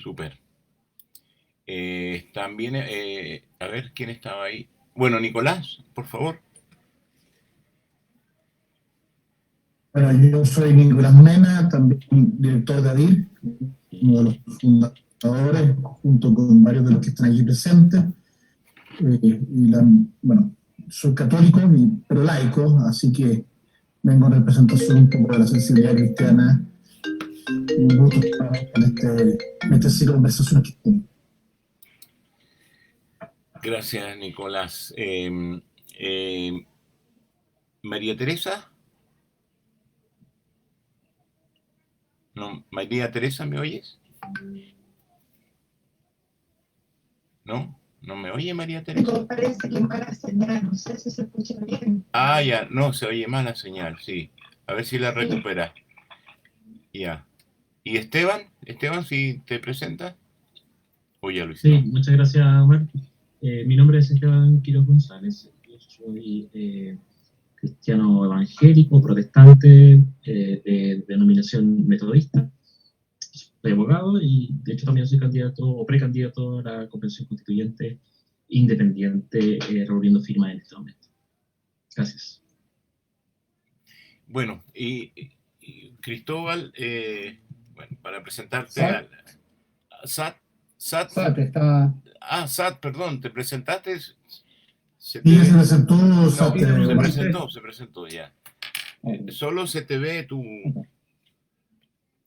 Súper. También, a ver, ¿quién estaba ahí? Bueno, Nicolás, por favor. Bueno, yo soy Nicolás Mena, también director de ADIR, uno de los fundadores, junto con varios de los que están aquí presentes. Bueno, soy católico, pero laico, así que vengo en representación un poco de la sensibilidad cristiana. Un gusto estar en este ciclo de conversaciones que tenemos. Gracias, Nicolás. Eh, María Teresa, no, María Teresa, ¿me oyes? ¿No? ¿No me oye María Teresa? Parece que mala señal, no sé si se escucha bien. Ah, ya, no, se oye mal la señal, sí. A ver si la Sí, recupera. Ya. ¿Y Esteban, si te presenta? O ya lo Sí, hiciste. muchas gracias, Omar. Mi nombre es Esteban Quiroz González. Yo soy cristiano evangélico, protestante, de denominación metodista. Soy abogado y, de hecho, también soy candidato o precandidato a la Convención Constituyente independiente, reuniendo firmas en este momento. Gracias. Bueno, y Cristóbal, bueno, para presentarte SAT, al SAT, SAT, SAT está. SAT, perdón, te presentaste, se te Y se ve, presentó no, SAT. se presentó ya. Solo se te ve tu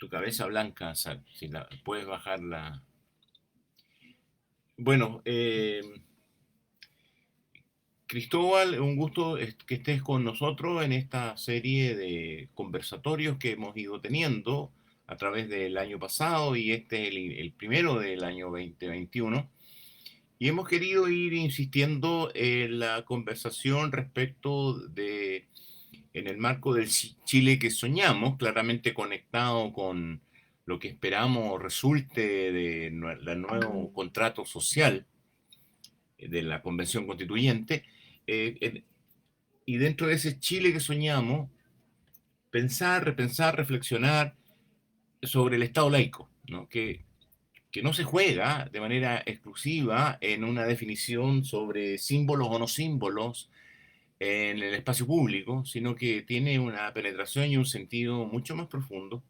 cabeza blanca, SAT, si la puedes bajar la. Bueno, Cristóbal, un gusto que estés con nosotros en esta serie de conversatorios que hemos ido teniendo a través del año pasado y este es el primero del año 2021. Y hemos querido ir insistiendo en la conversación respecto de, en el marco del Chile que soñamos, claramente conectado con lo que esperamos resulte del nuevo contrato social de la Convención Constituyente. eh, y dentro de ese Chile que soñamos, pensar, repensar, reflexionar sobre el Estado laico, ¿no? Que no se juega de manera exclusiva en una definición sobre símbolos o no símbolos en el espacio público, sino que tiene una penetración y un sentido mucho más profundo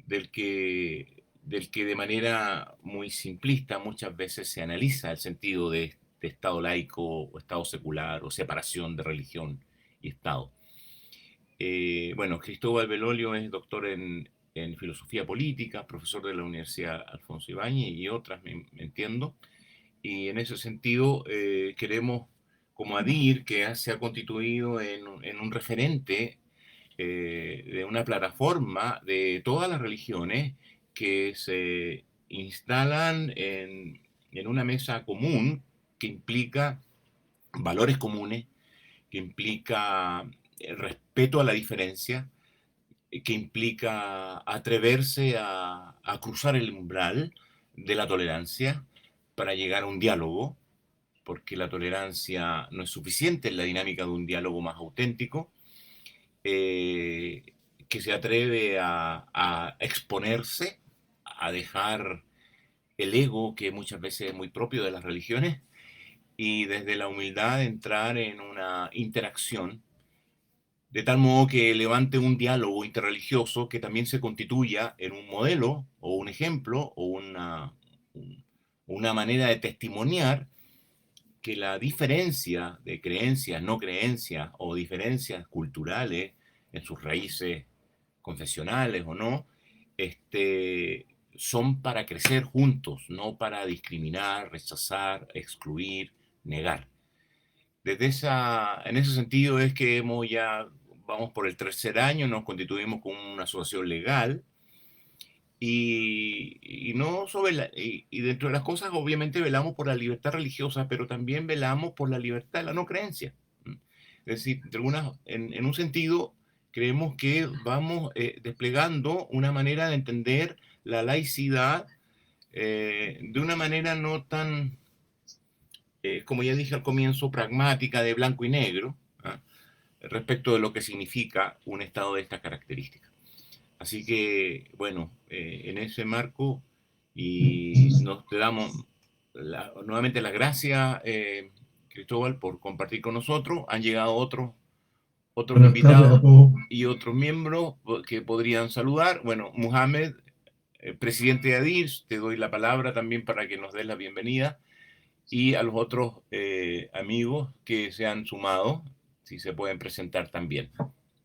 del que de manera muy simplista muchas veces se analiza el sentido de Estado laico o Estado secular o separación de religión y Estado. Bueno, Cristóbal Belolio es doctor en filosofía política, profesor de la Universidad Alfonso Ibáñez y otras, me entiendo. Y en ese sentido queremos, como ADIR, que se ha constituido en un referente de una plataforma de todas las religiones que se instalan en una mesa común que implica valores comunes, que implica el respeto a la diferencia, que implica atreverse a cruzar el umbral de la tolerancia para llegar a un diálogo, porque la tolerancia no es suficiente en la dinámica de un diálogo más auténtico, eh, que se atreve a exponerse, a dejar el ego, que muchas veces es muy propio de las religiones, y desde la humildad entrar en una interacción de tal modo que levante un diálogo interreligioso que también se constituya en un modelo o un ejemplo o una manera de testimoniar que la diferencia de creencias, no creencias o diferencias culturales en sus raíces confesionales o no, este, son para crecer juntos, no para discriminar, rechazar, excluir, negar. En ese sentido es que vamos por el tercer año, nos constituimos como una asociación legal y no y dentro de las cosas obviamente velamos por la libertad religiosa, pero también velamos por la libertad de la no creencia. Es decir, en un sentido creemos que vamos desplegando una manera de entender la laicidad de una manera no tan como ya dije al comienzo, pragmática de blanco y negro, ¿ah? Respecto de lo que significa un Estado de estas características. Así que, bueno, en ese marco Y te damos nuevamente las gracias, Cristóbal, por compartir con nosotros. Han llegado otros Buenas tardes a invitados todos. y otros miembros que podrían saludar. Bueno, Mohamed, presidente de ADIR, te doy la palabra también para que nos des la bienvenida. Y a los otros amigos que se han sumado, si se pueden presentar también.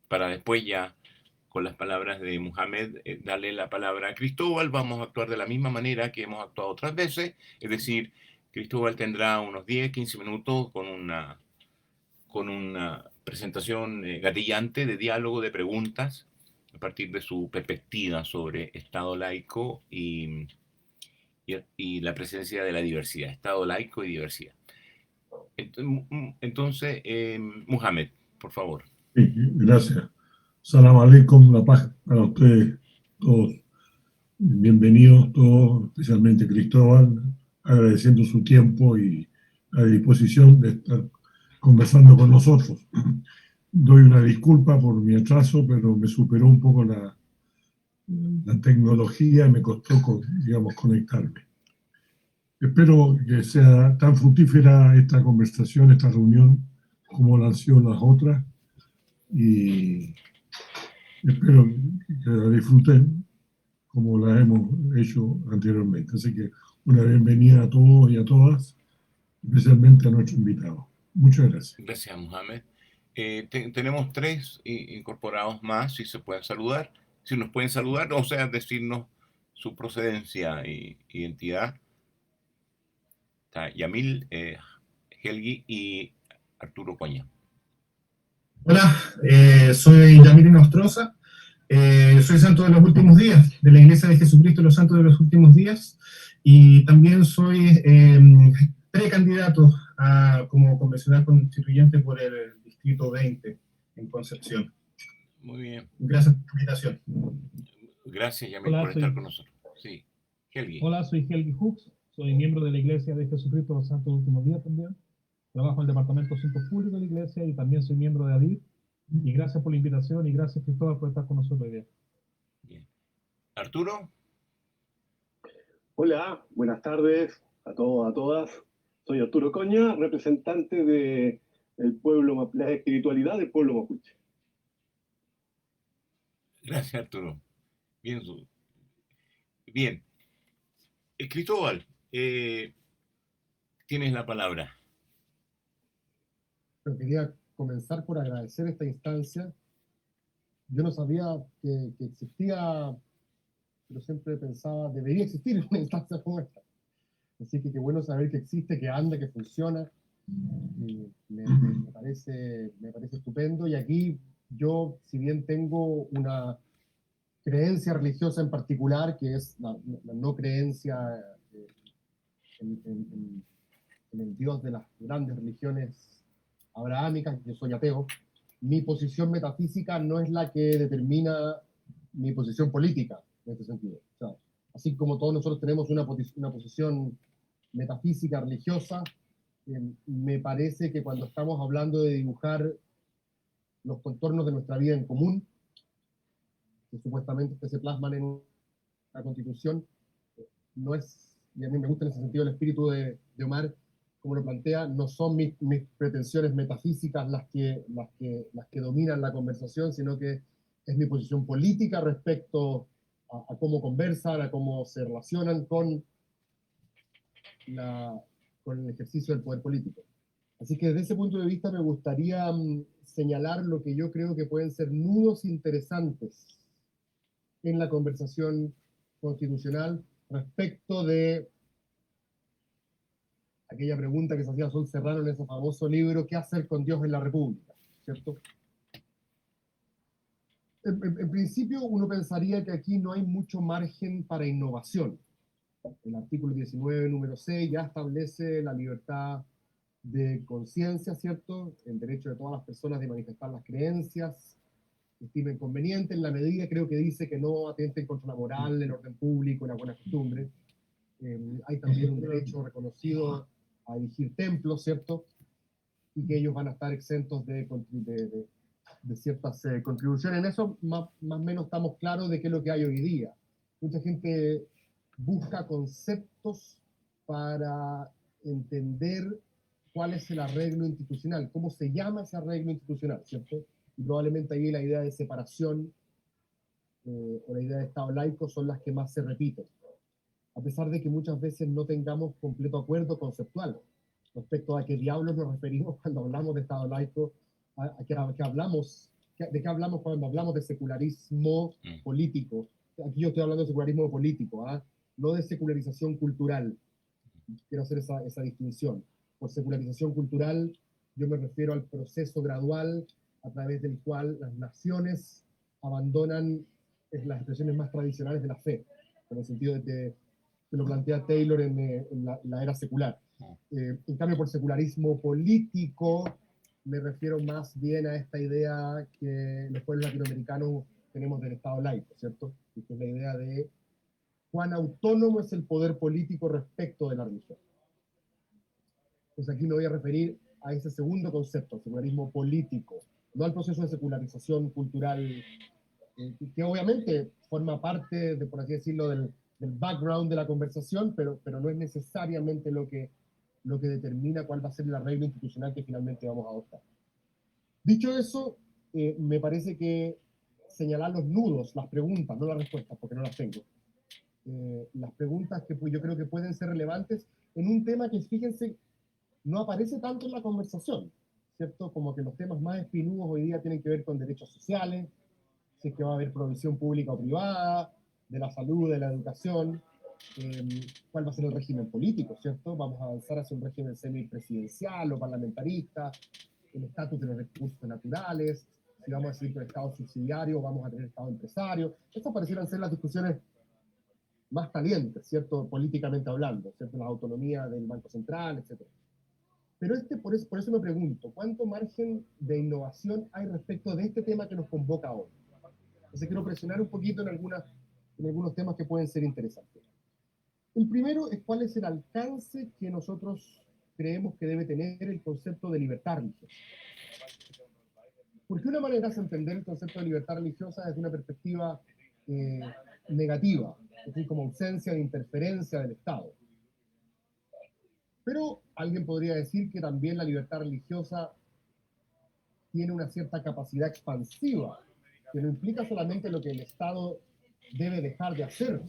Para después ya, con las palabras de Mohamed, darle la palabra a Cristóbal. Vamos a actuar de la misma manera que hemos actuado otras veces. Es decir, Cristóbal tendrá unos 10, 15 minutos con una presentación gatillante de diálogo, de preguntas, a partir de su perspectiva sobre Estado laico y la presencia de la diversidad, Estado laico y diversidad. Entonces, Mohamed, por favor. Sí, gracias. Salam aleikum, la paz para ustedes todos. Bienvenidos todos, especialmente Cristóbal, agradeciendo su tiempo y la disposición de estar conversando con nosotros. Doy una disculpa por mi atraso, pero me superó un poco la tecnología y me costó, digamos, conectarme. Espero que sea tan fructífera esta conversación, esta reunión, como la han sido las otras, y espero que la disfruten como la hemos hecho anteriormente. Así que una bienvenida a todos y a todas, especialmente a nuestro invitado. Muchas gracias. Gracias, Mohamed. Tenemos 3 incorporados más, si se pueden saludar. Si nos pueden saludar, o sea, decirnos su procedencia e identidad. Está Yamil, Helgi y Arturo Coña. Hola, soy Yamil Nostroza, soy santo de los últimos días, de la Iglesia de Jesucristo de los Santos de los Últimos Días, y también soy precandidato como convencional constituyente por el Distrito 20 en Concepción. Muy bien. Gracias por la invitación. Gracias, Yamil, Hola, por estar con nosotros. Sí, Helgi. Hola, soy Helgi Hooks, soy miembro de la Iglesia de Jesucristo de los Santos de los Últimos Días también. Trabajo en el Departamento de Asuntos Públicos de la Iglesia y también soy miembro de ADIR. Y gracias por la invitación y gracias, Cristóbal, por estar con nosotros hoy día. Bien. Arturo. Hola, buenas tardes a todos, a todas. Soy Arturo Coña, representante de la espiritualidad del pueblo mapuche. Gracias, Arturo. Bien. Bien. Cristóbal, tienes la palabra. Pero quería comenzar por agradecer esta instancia. Yo no sabía que existía, pero siempre pensaba, debería existir una instancia como esta. Así que qué bueno saber que existe, que anda, que funciona. Me parece estupendo. Y aquí yo, si bien tengo una creencia religiosa en particular, que es la no creencia en el Dios de las grandes religiones abrahámicas, yo soy ateo, mi posición metafísica no es la que determina mi posición política, en este sentido. O sea, así como todos nosotros tenemos una posición metafísica, religiosa, me parece que cuando estamos hablando de dibujar los contornos de nuestra vida en común, que supuestamente se plasman en una constitución, no es, y a mí me gusta en ese sentido el espíritu de Omar, como lo plantea, no son mis pretensiones metafísicas las que dominan la conversación, sino que es mi posición política respecto a cómo conversan, a cómo se relacionan con el ejercicio del poder político. Así que desde ese punto de vista me gustaría señalar lo que yo creo que pueden ser nudos interesantes en la conversación constitucional respecto de aquella pregunta que se hacía Sol Serrano en ese famoso libro, ¿qué hacer con Dios en la República? ¿Cierto? En principio uno pensaría que aquí no hay mucho margen para innovación. El artículo 19, número 6, ya establece la libertad de conciencia, ¿cierto? El derecho de todas las personas de manifestar las creencias que estimen conveniente, en la medida creo que dice que no atenten contra la moral, el orden público, la buena costumbre. Hay también un derecho reconocido a erigir templos, ¿cierto? Y que ellos van a estar exentos de ciertas contribuciones. En eso más o menos estamos claros de qué es lo que hay hoy día. Mucha gente busca conceptos para entender cuál es el arreglo institucional, cómo se llama ese arreglo institucional, ¿cierto? Y probablemente ahí la idea de separación o la idea de Estado laico son las que más se repiten, a pesar de que muchas veces no tengamos completo acuerdo conceptual respecto a qué diablos nos referimos cuando hablamos de Estado laico, de qué hablamos cuando hablamos de secularismo político. Aquí yo estoy hablando de secularismo político, no de secularización cultural. Quiero hacer esa distinción. Por secularización cultural yo me refiero al proceso gradual a través del cual las naciones abandonan las expresiones más tradicionales de la fe, en el sentido de que lo plantea Taylor en la era secular. En cambio, por secularismo político me refiero más bien a esta idea que los pueblos latinoamericanos tenemos del Estado laico, ¿cierto? Y que es la idea de cuán autónomo es el poder político respecto de la religión. Entonces aquí me voy a referir a ese segundo concepto, el secularismo político, no al proceso de secularización cultural, que obviamente forma parte, por así decirlo, del background de la conversación, pero no es necesariamente lo que determina cuál va a ser el arreglo institucional que finalmente vamos a adoptar. Dicho eso, me parece que señalar los nudos, las preguntas, no las respuestas, porque no las tengo. Las preguntas que yo creo que pueden ser relevantes en un tema que, fíjense, no aparece tanto en la conversación, ¿cierto? Como que los temas más espinudos hoy día tienen que ver con derechos sociales, si es que va a haber provisión pública o privada, de la salud, de la educación, cuál va a ser el régimen político, ¿cierto? Vamos a avanzar hacia un régimen semipresidencial o parlamentarista, el estatus de los recursos naturales, si vamos a seguir con el Estado subsidiario, vamos a tener Estado empresario. Estas parecieran ser las discusiones más calientes, ¿cierto? Políticamente hablando, ¿cierto? La autonomía del Banco Central, etc. Pero por eso me pregunto, ¿cuánto margen de innovación hay respecto de este tema que nos convoca hoy? Entonces quiero presionar un poquito en algunos temas que pueden ser interesantes. El primero es cuál es el alcance que nosotros creemos que debe tener el concepto de libertad religiosa. Porque una manera es entender el concepto de libertad religiosa desde una perspectiva negativa, es decir, como ausencia de interferencia del Estado. Pero alguien podría decir que también la libertad religiosa tiene una cierta capacidad expansiva, que no implica solamente lo que el Estado debe dejar de hacer,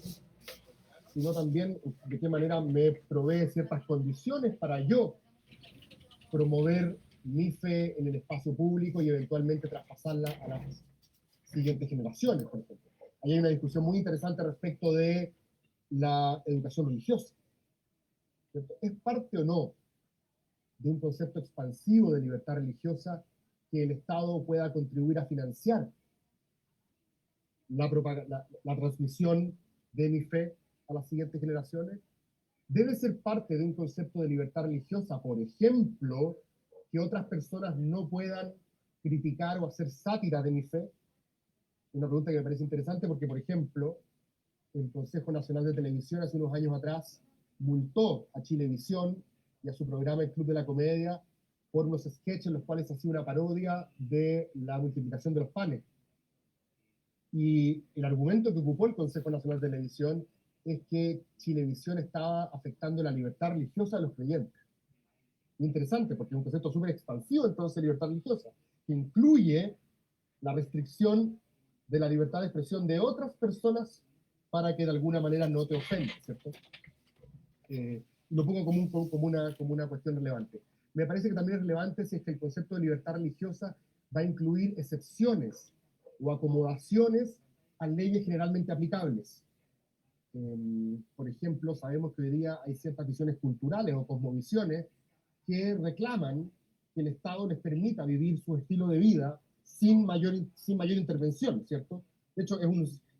sino también de qué manera me provee ciertas condiciones para yo promover mi fe en el espacio público y eventualmente traspasarla a las siguientes generaciones, por ejemplo. Ahí hay una discusión muy interesante respecto de la educación religiosa. ¿Es parte o no de un concepto expansivo de libertad religiosa que el Estado pueda contribuir a financiar la transmisión de mi fe a las siguientes generaciones? Debe ser parte de un concepto de libertad religiosa, por ejemplo, que otras personas no puedan criticar o hacer sátira de mi fe. Una pregunta que me parece interesante porque, por ejemplo, el Consejo Nacional de Televisión hace unos años atrás multó a Chilevisión y a su programa El Club de la Comedia por unos sketches en los cuales hacía una parodia de la multiplicación de los panes. Y el argumento que ocupó el Consejo Nacional de Televisión es que Chilevisión estaba afectando la libertad religiosa de los creyentes. Interesante, porque es un concepto súper expansivo, entonces, libertad religiosa, que incluye la restricción de la libertad de expresión de otras personas para que de alguna manera no te ofendan, ¿cierto? Lo pongo como una cuestión relevante. Me parece que también es relevante si es que el concepto de libertad religiosa va a incluir excepciones o acomodaciones a leyes generalmente aplicables. Por ejemplo, sabemos que hoy día hay ciertas visiones culturales o cosmovisiones que reclaman que el Estado les permita vivir su estilo de vida sin mayor intervención, ¿cierto? De hecho,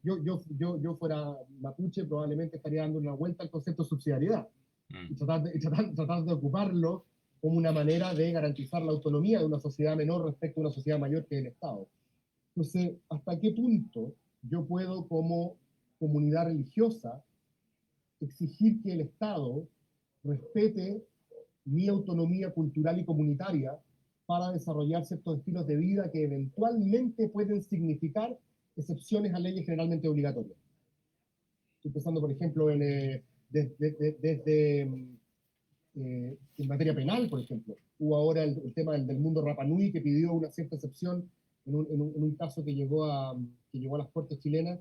yo fuera mapuche, probablemente estaría dando una vuelta al concepto de subsidiariedad y tratar de ocuparlo como una manera de garantizar la autonomía de una sociedad menor respecto a una sociedad mayor que el Estado. Entonces, ¿hasta qué punto yo puedo, como comunidad religiosa, exigir que el Estado respete mi autonomía cultural y comunitaria para desarrollar ciertos estilos de vida que eventualmente pueden significar excepciones a leyes generalmente obligatorias? Estoy pensando, por ejemplo, desde en materia penal, por ejemplo. Hubo ahora el tema del mundo Rapa Nui, que pidió una cierta excepción en un caso que llegó a las Cortes chilenas,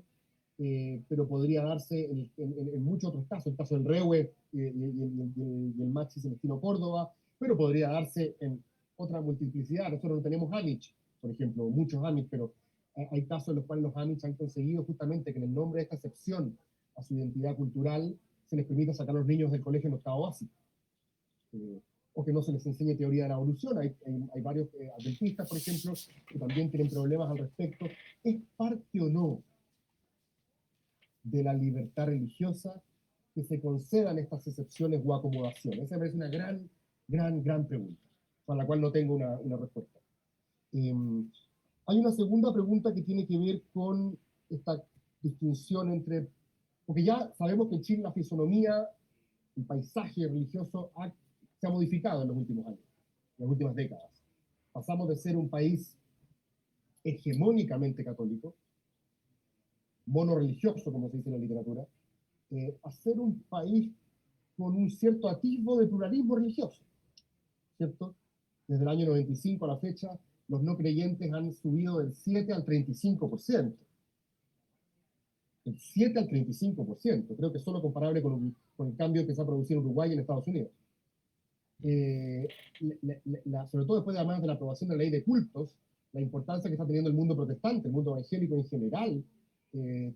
pero podría darse en muchos otros casos, el caso del Reue y el Maxi Celestino Córdoba, pero podría darse en otra multiplicidad. Nosotros no tenemos Amish, por ejemplo, muchos Amish, pero hay casos en los cuales los Amish han conseguido justamente que en el nombre de esta excepción a su identidad cultural se les permita sacar a los niños del colegio en octavo básico. O que no se les enseñe teoría de la evolución. Hay varios adventistas, por ejemplo, que también tienen problemas al respecto. ¿Es parte o no de la libertad religiosa que se concedan estas excepciones o acomodaciones? Esa me parece una gran pregunta, para la cual no tengo una respuesta. Hay una segunda pregunta que tiene que ver con esta distinción entre, porque ya sabemos que en Chile la fisonomía, el paisaje religioso se ha modificado en los últimos años, en las últimas décadas. Pasamos de ser un país hegemónicamente católico, monorreligioso, como se dice en la literatura, a ser un país con un cierto atisbo de pluralismo religioso, ¿cierto? Desde el año 95 a la fecha, los no creyentes han subido del 7 al 35%. Del 7 al 35%, creo que es solo comparable con el cambio que se ha producido en Uruguay y en Estados Unidos. Sobre todo después además de la aprobación de la ley de cultos, la importancia que está teniendo el mundo protestante, el mundo evangélico en general,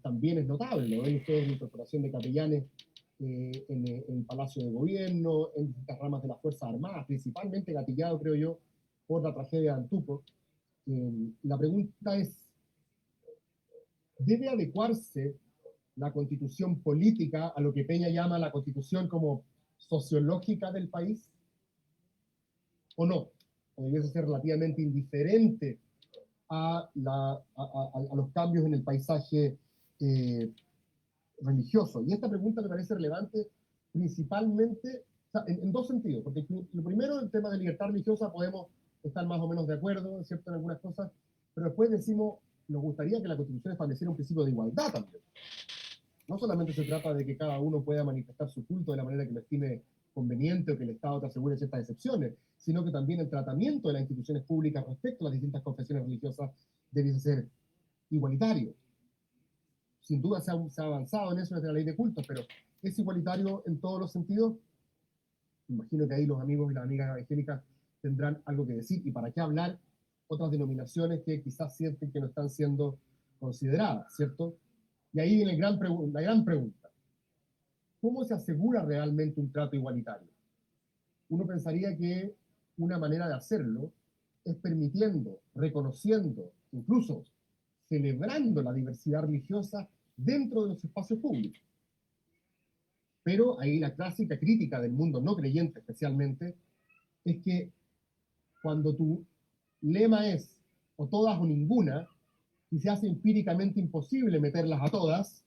también es notable. Lo ven ustedes la incorporación de capellanes en el Palacio de Gobierno, en distintas ramas de las Fuerzas Armadas, principalmente gatillado, creo yo, por la tragedia de Antuco. La pregunta es, ¿debe adecuarse la constitución política a lo que Peña llama la constitución como sociológica del país? ¿O no? ¿O debiese ser relativamente indiferente a los cambios en el paisaje religioso? Y esta pregunta me parece relevante principalmente en dos sentidos, porque lo primero, el tema de libertad religiosa, podemos estar más o menos de acuerdo, ¿cierto?, en algunas cosas, pero después decimos, nos gustaría que la Constitución estableciera un principio de igualdad también. No solamente se trata de que cada uno pueda manifestar su culto de la manera que lo estime conveniente o que el Estado te asegure ciertas excepciones, sino que también el tratamiento de las instituciones públicas respecto a las distintas confesiones religiosas debe ser igualitario. Sin duda se ha avanzado en eso desde la ley de cultos, pero es igualitario en todos los sentidos. Imagino que ahí los amigos y las amigas evangélicas tendrán algo que decir, y para qué hablar otras denominaciones que quizás sienten que no están siendo consideradas, ¿cierto? Y ahí viene la gran pregunta. ¿Cómo se asegura realmente un trato igualitario? Uno pensaría que una manera de hacerlo es permitiendo, reconociendo, incluso celebrando la diversidad religiosa dentro de los espacios públicos. Pero ahí la clásica crítica del mundo no creyente especialmente es que cuando tu lema es o todas o ninguna, y se hace empíricamente imposible meterlas a todas,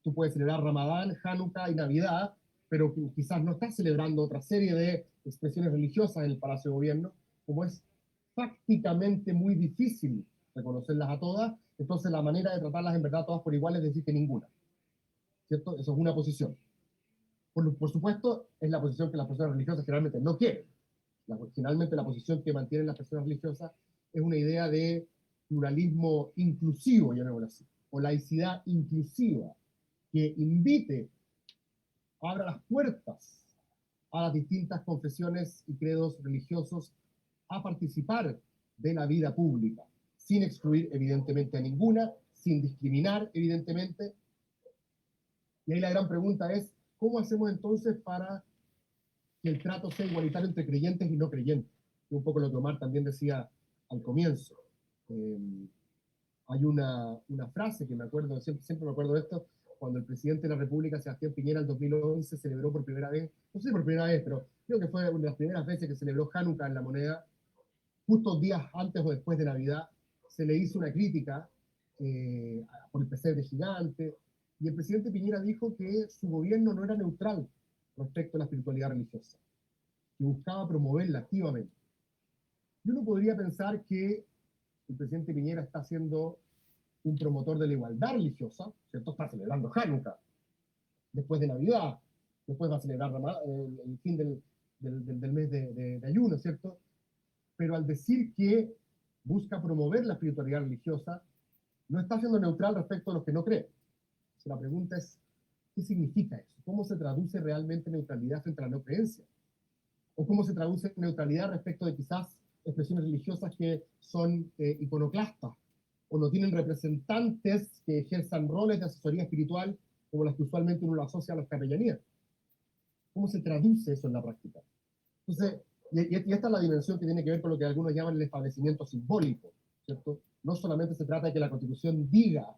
tú puedes celebrar Ramadán, Hanukkah y Navidad, pero quizás no estás celebrando otra serie de expresiones religiosas en el Palacio de Gobierno, como es prácticamente muy difícil reconocerlas a todas, entonces la manera de tratarlas en verdad todas por igual es decir que ninguna, ¿cierto? Eso es una posición. Por supuesto, es la posición que las personas religiosas generalmente no quieren. Finalmente, la posición que mantienen las personas religiosas es una idea de pluralismo inclusivo, llamémoslo así, o laicidad inclusiva, que invite, abra las puertas a las distintas confesiones y credos religiosos a participar de la vida pública, sin excluir evidentemente a ninguna, sin discriminar evidentemente. Y ahí la gran pregunta es, ¿cómo hacemos entonces para que el trato sea igualitario entre creyentes y no creyentes? Y un poco lo que Omar también decía al comienzo. Hay una frase que me acuerdo, siempre me acuerdo de esto, cuando el presidente de la República, Sebastián Piñera, en 2011 celebró por primera vez, no sé si por primera vez, pero creo que fue una de las primeras veces que celebró Hanukkah en La Moneda, justo días antes o después de Navidad, se le hizo una crítica por el pesebre gigante, y el presidente Piñera dijo que su gobierno no era neutral respecto a la espiritualidad religiosa, que buscaba promoverla activamente. Y uno podría pensar que el presidente Piñera está siendo un promotor de la igualdad religiosa, ¿cierto? Está celebrando Hanukkah, después de Navidad, después va a celebrar el fin del mes de ayuno, ¿cierto? Pero al decir que busca promover la espiritualidad religiosa, no está siendo neutral respecto a los que no creen. Entonces, la pregunta es, ¿qué significa eso? ¿Cómo se traduce realmente neutralidad frente a la no creencia? ¿O cómo se traduce neutralidad respecto de quizás expresiones religiosas que son iconoclastas o no tienen representantes que ejerzan roles de asesoría espiritual como las que usualmente uno lo asocia a las capellanías? ¿Cómo se traduce eso en la práctica? Entonces, y esta es la dimensión que tiene que ver con lo que algunos llaman el establecimiento simbólico, ¿cierto? No solamente se trata de que la Constitución diga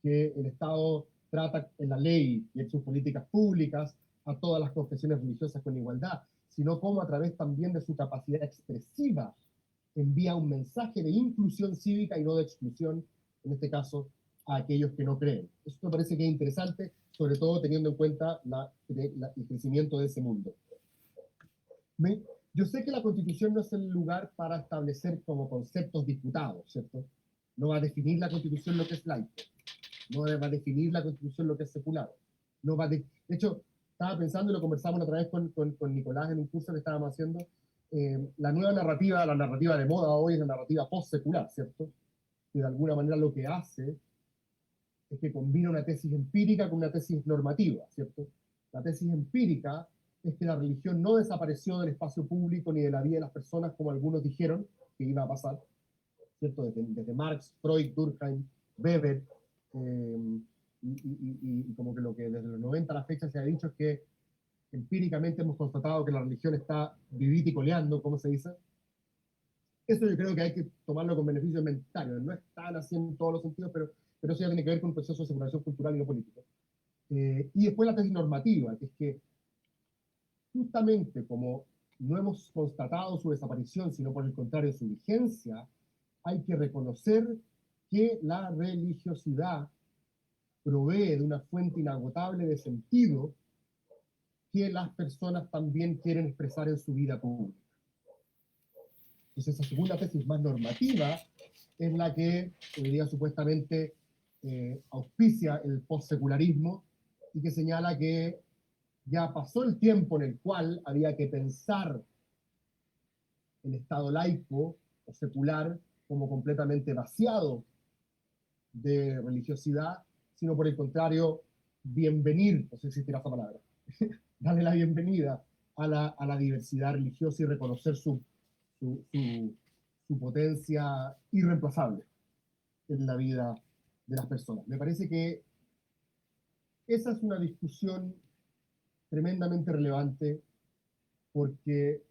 que el Estado trata en la ley y en sus políticas públicas a todas las confesiones religiosas con igualdad, sino cómo a través también de su capacidad expresiva envía un mensaje de inclusión cívica y no de exclusión, en este caso, a aquellos que no creen. Eso me parece que es interesante, sobre todo teniendo en cuenta el crecimiento de ese mundo. Yo sé que la Constitución no es el lugar para establecer como conceptos disputados, ¿cierto? No va a definir la Constitución lo que es laico, no va a definir la Constitución lo que es secular. De hecho, estaba pensando y lo conversamos otra vez con Nicolás en un curso que estábamos haciendo, la nueva narrativa, la narrativa de moda hoy es la narrativa post-secular, ¿cierto? Que de alguna manera lo que hace es que combina una tesis empírica con una tesis normativa, ¿cierto? La tesis empírica es que la religión no desapareció del espacio público ni de la vida de las personas como algunos dijeron que iba a pasar, ¿cierto? Desde Marx, Freud, Durkheim, Weber, y como que lo que desde los 90 a la fecha se ha dicho es que empíricamente hemos constatado que la religión está vivita y coleando, como se dice. Eso yo creo que hay que tomarlo con beneficio inventario. No es tan así en todos los sentidos, pero eso ya tiene que ver con un proceso de separación cultural y no político. Y después la tesis normativa, que es que justamente como no hemos constatado su desaparición, sino por el contrario su vigencia, hay que reconocer que la religiosidad provee de una fuente inagotable de sentido que las personas también quieren expresar en su vida pública. Entonces, esa segunda tesis más normativa es la que hoy día supuestamente auspicia el postsecularismo y que señala que ya pasó el tiempo en el cual había que pensar el Estado laico o secular como completamente vaciado de religiosidad, sino por el contrario, bienvenir, no sé si existirá esa palabra, darle la bienvenida a la diversidad religiosa y reconocer su potencia irreemplazable en la vida de las personas. Me parece que esa es una discusión tremendamente relevante porque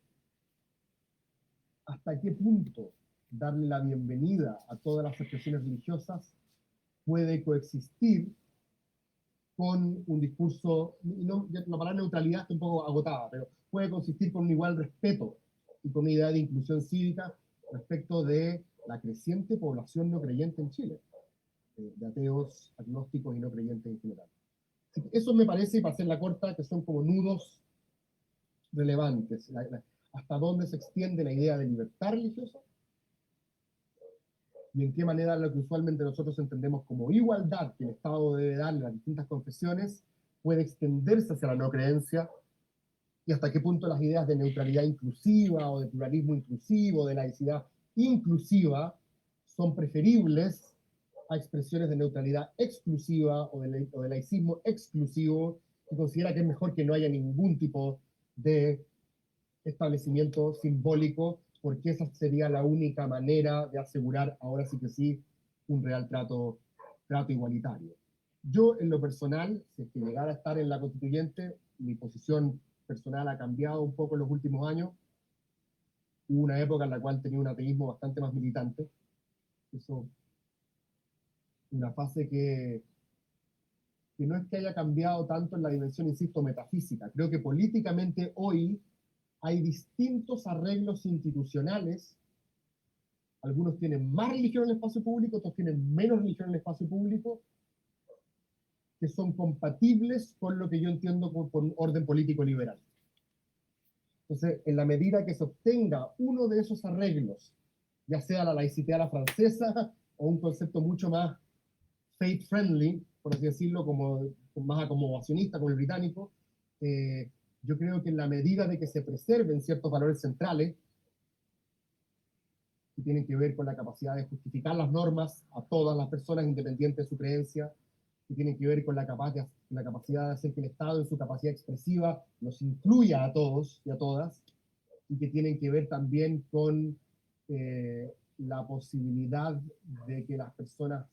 hasta qué punto darle la bienvenida a todas las expresiones religiosas puede coexistir con un discurso, la palabra neutralidad está un poco agotada, pero puede consistir con un igual respeto y con una idea de inclusión cívica respecto de la creciente población no creyente en Chile, de ateos, agnósticos y no creyentes en general. Eso me parece, para hacerla corta, que son como nudos relevantes. Hasta dónde se extiende la idea de libertad religiosa y en qué manera lo que usualmente nosotros entendemos como igualdad que el Estado debe darle a las distintas confesiones puede extenderse hacia la no creencia, y hasta qué punto las ideas de neutralidad inclusiva o de pluralismo inclusivo, de laicidad inclusiva, son preferibles a expresiones de neutralidad exclusiva o de laicismo exclusivo, que considera que es mejor que no haya ningún tipo de establecimiento simbólico, porque esa sería la única manera de asegurar, ahora sí que sí, un real trato igualitario. Yo, en lo personal, si es que llegara a estar en la constituyente, mi posición personal ha cambiado un poco en los últimos años. Hubo una época en la cual tenía un ateísmo bastante más militante. Eso, una fase que no es que haya cambiado tanto en la dimensión, insisto, metafísica. Creo que políticamente hoy hay distintos arreglos institucionales. Algunos tienen más religión en el espacio público, otros tienen menos religión en el espacio público, que son compatibles con lo que yo entiendo con orden político liberal. Entonces, en la medida que se obtenga uno de esos arreglos, ya sea la laicidad a la francesa o un concepto mucho más faith-friendly, por así decirlo, como más acomodacionista como el británico, yo creo que en la medida de que se preserven ciertos valores centrales, que tienen que ver con la capacidad de justificar las normas a todas las personas, independientes de su creencia, que tienen que ver con la capacidad de hacer que el Estado en su capacidad expresiva nos incluya a todos y a todas, y que tienen que ver también con la posibilidad de que las personas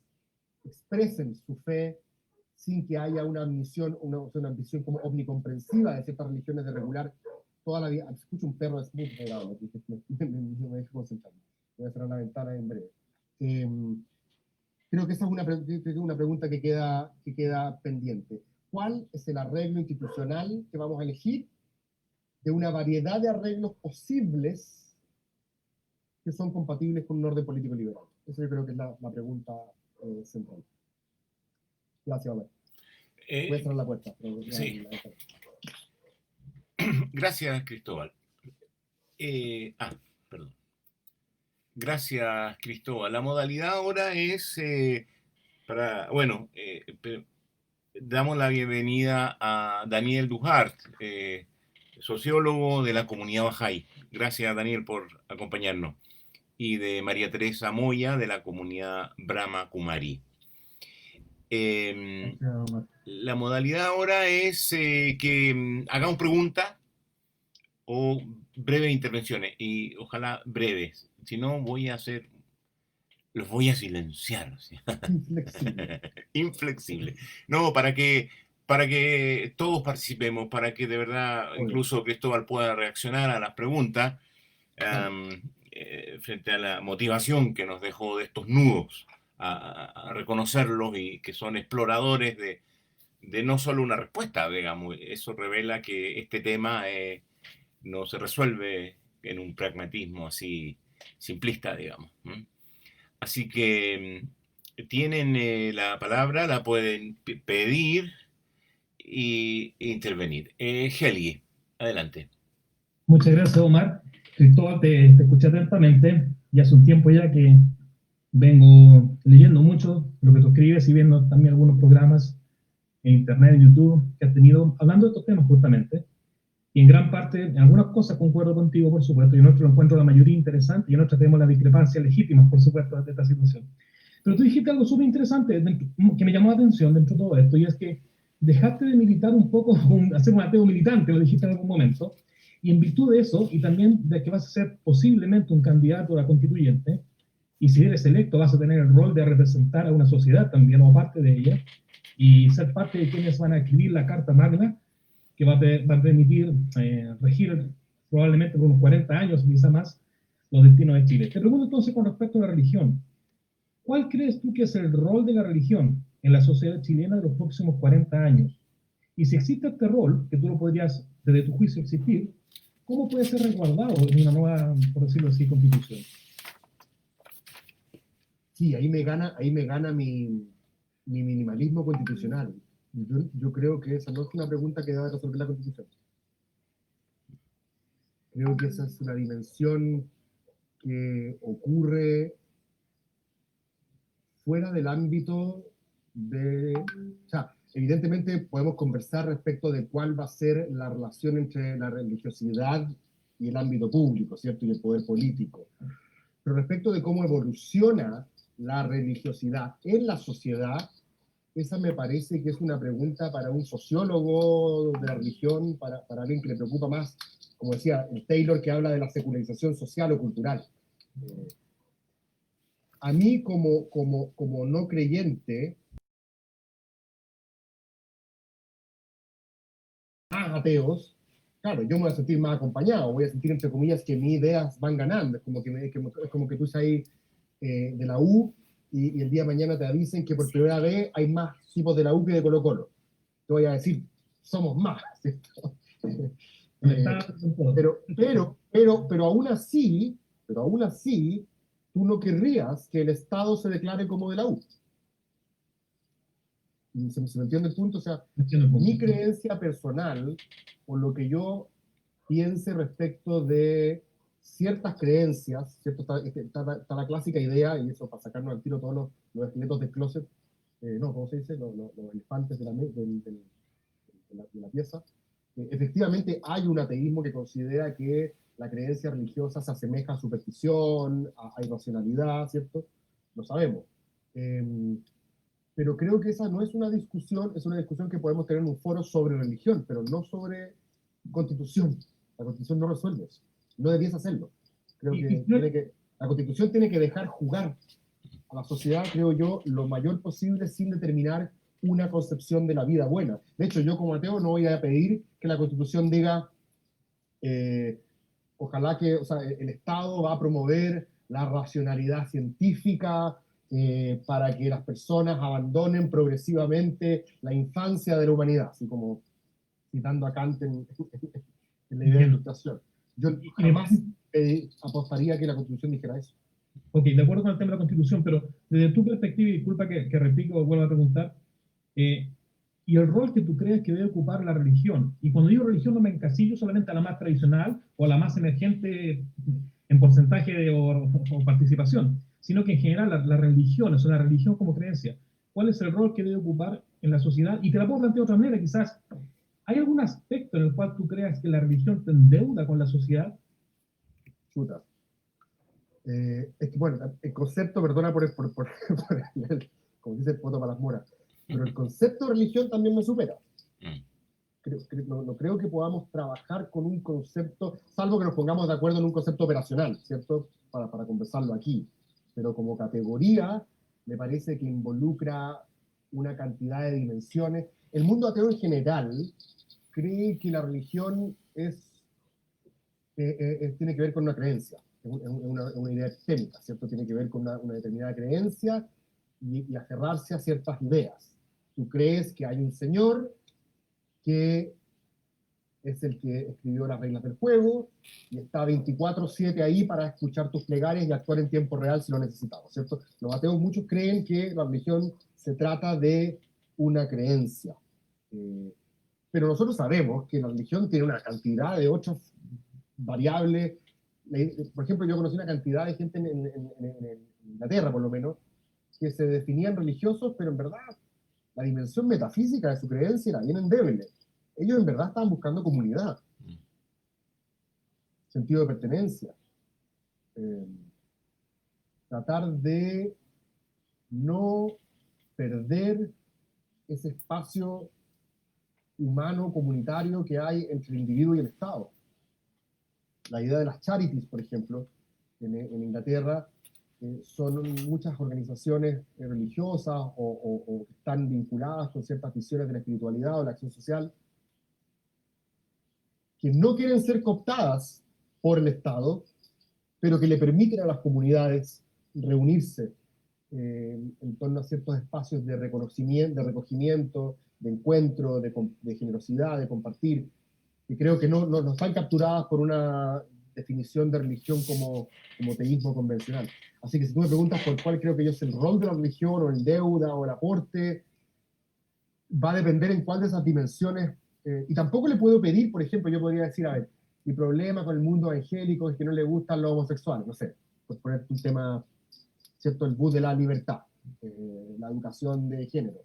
expresen su fe sin que haya una ambición como omnicomprensiva de ciertas religiones de regular toda la vida. Escucho un perro, es muy desagradable, no me dejo concentrar. Voy a cerrar la ventana en breve. Creo que esa es una pregunta que queda pendiente. ¿Cuál es el arreglo institucional que vamos a elegir de una variedad de arreglos posibles que son compatibles con un orden político liberal? Esa yo creo que es la pregunta central. Gracias, Omar. Voy a cerrar la puerta. Sí. Gracias, Cristóbal. Perdón. Gracias, Cristóbal. La modalidad ahora es damos la bienvenida a Daniel Duhart, sociólogo de la comunidad Bahá'í. Gracias, Daniel, por acompañarnos. Y de María Teresa Moya, de la comunidad Brahma Kumari. La modalidad ahora es que hagamos preguntas o breves intervenciones, y ojalá breves. Si no, los voy a silenciar. Inflexible. Inflexible. No, para que todos participemos, para que de verdad incluso Cristóbal pueda reaccionar a las preguntas frente a la motivación que nos dejó de estos nudos, a reconocerlos, y que son exploradores de no solo una respuesta, digamos. Eso revela que este tema no se resuelve en un pragmatismo así simplista, digamos. Así que tienen la palabra, la pueden pedir e intervenir. Helgi, adelante. Muchas gracias, Omar. Cristóbal, te escuché atentamente, y hace un tiempo ya que vengo leyendo mucho lo que tú escribes y viendo también algunos programas en internet, en YouTube, que has tenido hablando de estos temas justamente. Y en gran parte, en algunas cosas concuerdo contigo, por supuesto, y en otras lo encuentro la mayoría interesante, y en otras tenemos las discrepancias legítimas, por supuesto, de esta situación. Pero tú dijiste algo súper interesante que me llamó la atención dentro de todo esto, y es que dejaste de militar un poco, hacer un ateo militante, lo dijiste en algún momento, y en virtud de eso, y también de que vas a ser posiblemente un candidato a la constituyente, y si eres electo vas a tener el rol de representar a una sociedad también, o parte de ella, y ser parte de quienes van a escribir la Carta Magna, que va a permitir regir probablemente por unos 40 años, quizá más, los destinos de Chile. Te pregunto entonces con respecto a la religión. ¿Cuál crees tú que es el rol de la religión en la sociedad chilena de los próximos 40 años? Y si existe este rol, que tú lo podrías, desde tu juicio, existir, ¿cómo puede ser resguardado en una nueva, por decirlo así, constitución? Sí, ahí me gana mi minimalismo constitucional. Yo creo que esa no es una pregunta que debe resolver la Constitución. Creo que esa es una dimensión que ocurre fuera del ámbito de... O sea, evidentemente podemos conversar respecto de cuál va a ser la relación entre la religiosidad y el ámbito público, ¿cierto? Y el poder político. Pero respecto de cómo evoluciona la religiosidad en la sociedad, esa me parece que es una pregunta para un sociólogo de la religión, para alguien que le preocupa más, como decía Taylor, que habla de la secularización social o cultural. A mí, como no creyente, más ateos, claro, yo me voy a sentir más acompañado, voy a sentir, entre comillas, que mis ideas van ganando. Es como que tú estás ahí de la U, y el día de mañana te avisen que por primera vez hay más tipos de la U que de Colo Colo. Te voy a decir, somos más, ¿cierto? Pero aún así, tú no querrías que el Estado se declare como de la U. ¿Se me entiende el punto? O sea, mi creencia personal, o lo que yo piense respecto de ciertas creencias, ¿cierto? Está la clásica idea, y eso para sacarnos al tiro todos los esqueletos del closet, no, ¿cómo se dice? Los elefantes de la pieza. Efectivamente hay un ateísmo que considera que la creencia religiosa se asemeja a superstición, a irracionalidad, ¿cierto? Lo sabemos. Pero creo que esa no es una discusión, es una discusión que podemos tener en un foro sobre religión, pero no sobre constitución. La constitución no resuelve eso. No debiese hacerlo. Creo que la constitución tiene que dejar jugar a la sociedad, creo yo, lo mayor posible sin determinar una concepción de la vida buena. De hecho, yo como ateo no voy a pedir que la Constitución diga ojalá que, o sea, el Estado va a promover la racionalidad científica para que las personas abandonen progresivamente la infancia de la humanidad, así como citando a Kant en la idea de ilustración. Yo jamás apostaría que la Constitución dijera eso. Ok, de acuerdo con el tema de la Constitución, pero desde tu perspectiva, y disculpa que replique o vuelva a preguntar, y el rol que tú crees que debe ocupar la religión. Y cuando digo religión no me encasillo solamente a la más tradicional o a la más emergente en porcentaje o participación, sino que en general las religiones o la religión como creencia, ¿cuál es el rol que debe ocupar en la sociedad? Y te la puedo plantear de otra manera, quizás, ¿hay algún aspecto en el cual tú creas que la religión te endeuda con la sociedad? Chuta. Es que, bueno, el concepto, perdona por como dice el poto para las moras, pero el concepto de religión también me supera. No creo que podamos trabajar con un concepto, salvo que nos pongamos de acuerdo en un concepto operacional, ¿cierto? Para conversarlo aquí. Pero como categoría, me parece que involucra una cantidad de dimensiones. El mundo ateo en general cree que la religión tiene que ver con una creencia. Es una idea epistémica, ¿cierto? Tiene que ver con una determinada creencia y aferrarse a ciertas ideas. Tú crees que hay un señor que es el que escribió las reglas del juego y está 24/7 ahí para escuchar tus plegarias y actuar en tiempo real si lo necesitamos, ¿cierto? Los ateos muchos creen que la religión se trata de una creencia. Pero nosotros sabemos que la religión tiene una cantidad de otras variables. Por ejemplo, yo conocí una cantidad de gente en Inglaterra, por lo menos, que se definían religiosos, pero en verdad la dimensión metafísica de su creencia era bien endeble. Ellos en verdad estaban buscando comunidad, sentido de pertenencia, tratar de no perder ese espacio humano, comunitario que hay entre el individuo y el Estado. La idea de las charities, por ejemplo, en Inglaterra, son muchas organizaciones religiosas o que están vinculadas con ciertas visiones de la espiritualidad o la acción social, que no quieren ser cooptadas por el Estado, pero que le permiten a las comunidades reunirse en torno a ciertos espacios de reconocimiento, de recogimiento, de encuentro, de generosidad, de compartir, que creo que no están capturadas por una definición de religión como teísmo convencional. Así que si tú me preguntas por cuál creo que yo es el rol de la religión, o el deuda, o el aporte, va a depender en cuál de esas dimensiones, y tampoco le puedo pedir, por ejemplo, yo podría decir, a ver, mi problema con el mundo evangélico es que no le gustan los homosexuales, no sé, por poner un tema, ¿cierto? El bus de la libertad, la educación de género.